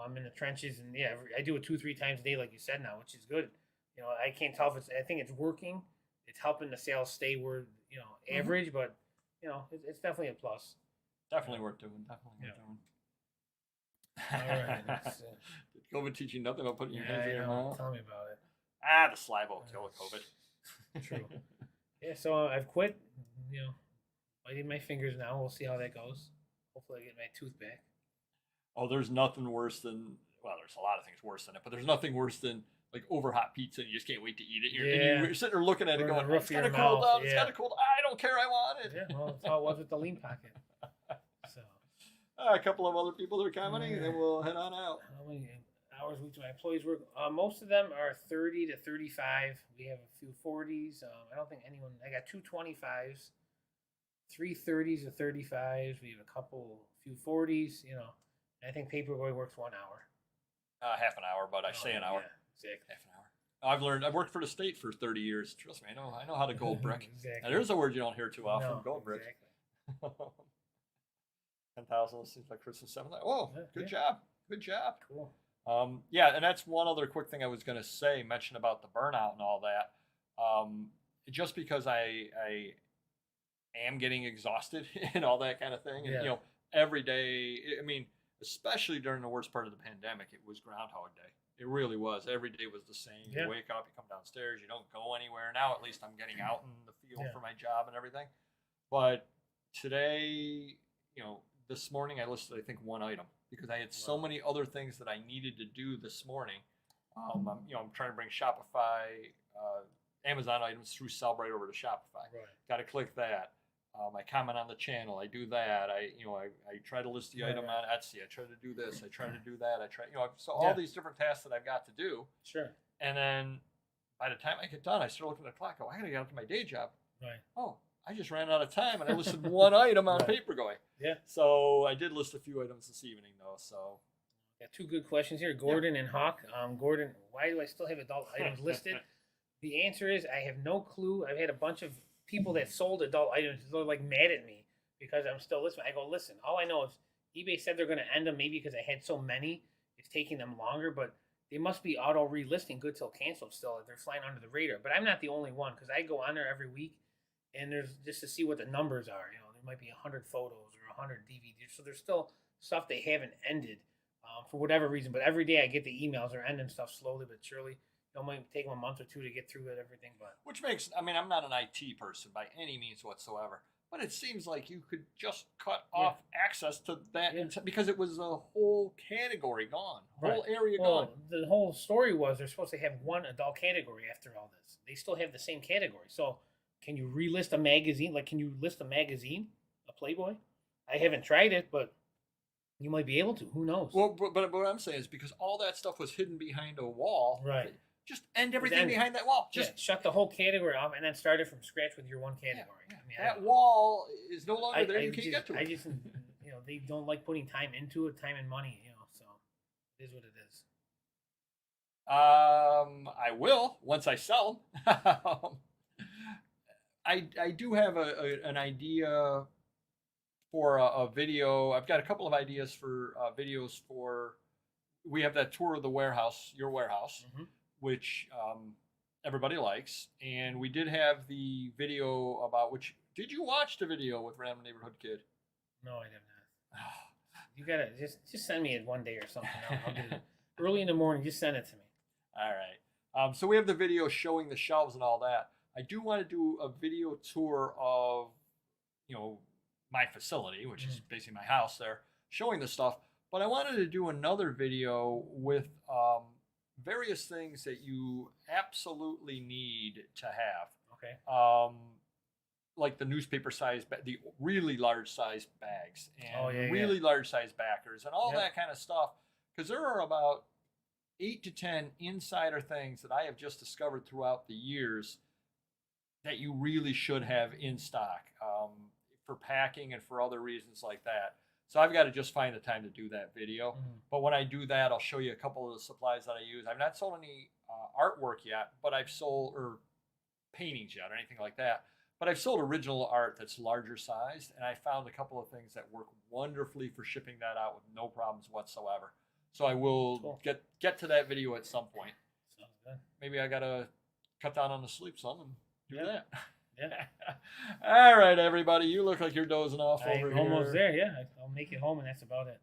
I'm in the trenches, and I do it 2-3 times a day, like you said now, which is good. I can't tell if I think it's working. It's helping the sales stay where average, but it's definitely a plus. Definitely worth doing. Definitely worth doing. All right. Did COVID teach you nothing about putting your hands in your know. mouth? Tell me about it. The saliva will kill with COVID. True. Yeah, so I've quit. Biting my fingers now. We'll see how that goes. Hopefully, I get my tooth back. Oh, there's nothing worse than, well, there's a lot of things worse than it, but there's nothing worse than like over hot pizza and you just can't wait to eat it. You're sitting there looking at it going, it's kind of cold out. It's kind of cold. I don't care. I want it. Yeah, well, that's how it was with the lean pocket. So a couple of other people that are commenting, and then we'll head on out. How many hours a week do my employees work? Most of them are 30 to 35. We have a few 40s. I don't think anyone. I got 2 25s, 3 30s or 35s. We have a few 40s. I think Papergoy works 1 hour. Half an hour, but I say an hour. Yeah, exactly. Half an hour. I've worked for the state for 30 years. Trust me, I know how to gold brick. Exactly. Now, there's a word you don't hear too often. No, gold brick. Exactly. 10,000 seems like Christmas 7. Oh, good job. Good job. Cool. And that's one other quick thing I was going to say, mention about the burnout and all that. Just because I am getting exhausted and all that kind of thing. And, every day, I mean, especially during the worst part of the pandemic, it was Groundhog Day. It really was. Every day was the same. You wake up, you come downstairs, you don't go anywhere. Now, at least I'm getting out in the field for my job and everything. But today, this morning I listed, I think, one item because I had so many other things that I needed to do this morning. I'm trying to bring Shopify, Amazon items through Sellbrite over to Shopify. Right. Got to click that. I comment on the channel. I do that. I try to list the item on Etsy. I try to do this. I try to do that. So all these different tasks that I've got to do. Sure. And then by the time I get done, I start looking at the clock. I got to get up to my day job. Right. Oh, I just ran out of time, and I listed one item on Papergoy. Yeah. So I did list a few items this evening, though. So. Got 2 good questions here, Gordon and Hawk. Gordon, why do I still have adult items listed? The answer is I have no clue. I've had a bunch of people that sold adult items. They're like mad at me because I'm still listing. I go, listen, all I know is eBay said they're going to end them maybe because I had so many. It's taking them longer, but they must be auto relisting good till canceled still. They're flying under the radar. But I'm not the only one because I go on there every week. And there's just to see what the numbers are. There might be 100 photos or 100 DVDs. So there's still stuff they haven't ended for whatever reason. But every day I get the emails. They're ending stuff slowly but surely. It might take them a month or 2 to get through it, everything. But which makes, I'm not an IT person by any means whatsoever. But it seems like you could just cut off access to that because it was a whole category gone, whole area gone. The whole story was they're supposed to have one adult category after all this. They still have the same category. So can you relist a magazine? Like, can you list a magazine, a Playboy? I haven't tried it, but you might be able to. Who knows? Well, but what I'm saying is because all that stuff was hidden behind a wall. Right. Just end everything behind that wall. Just shut the whole category off and then start it from scratch with your one category. Yeah. That wall is no longer there. You can't get to it. I just, they don't like putting time into it, time and money, so it is what it is. I will once I sell them. I do have an idea for a video. I've got a couple of ideas for videos for. We have that tour of the warehouse, your warehouse, which everybody likes, and we did have the video about which. Did you watch the video with Random Neighborhood Kid? No, I have not. You gotta just send me it one day or something. I'll get it early in the morning. Just send it to me. All right. So we have the video showing the shelves and all that. I do want to do a video tour of, my facility, which is basically my house there, showing the stuff. But I wanted to do another video with various things that you absolutely need to have. Okay. Like the newspaper size, the really large size bags, and really large size backers, and all that kind of stuff. Because there are about 8 to 10 insider things that I have just discovered throughout the years that you really should have in stock for packing and for other reasons like that. So I've got to just find the time to do that video. But when I do that, I'll show you a couple of the supplies that I use. I've not sold any artwork yet, but I've sold, or paintings yet, or anything like that. But I've sold original art that's larger sized, and I found a couple of things that work wonderfully for shipping that out with no problems whatsoever. So I will get to that video at some point. Sounds good. Maybe I gotta cut down on the sleep some and do that. Yeah. All right, everybody. You look like you're dozing off over here. Almost there. Yeah, I'll make it home, and that's about it.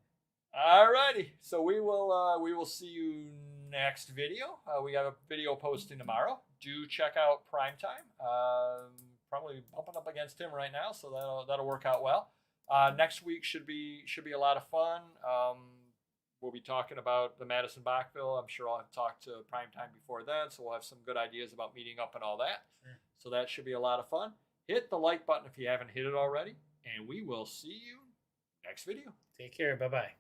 All righty. So we will see you next video. We have a video posting tomorrow. Do check out Primetime. Probably bumping up against him right now, so that'll work out well. Next week should be a lot of fun. We'll be talking about the Madison Bachville. I'm sure I'll have talked to Primetime before then, so we'll have some good ideas about meeting up and all that. Sure. So that should be a lot of fun. Hit the like button if you haven't hit it already, and we will see you next video. Take care. Bye-bye.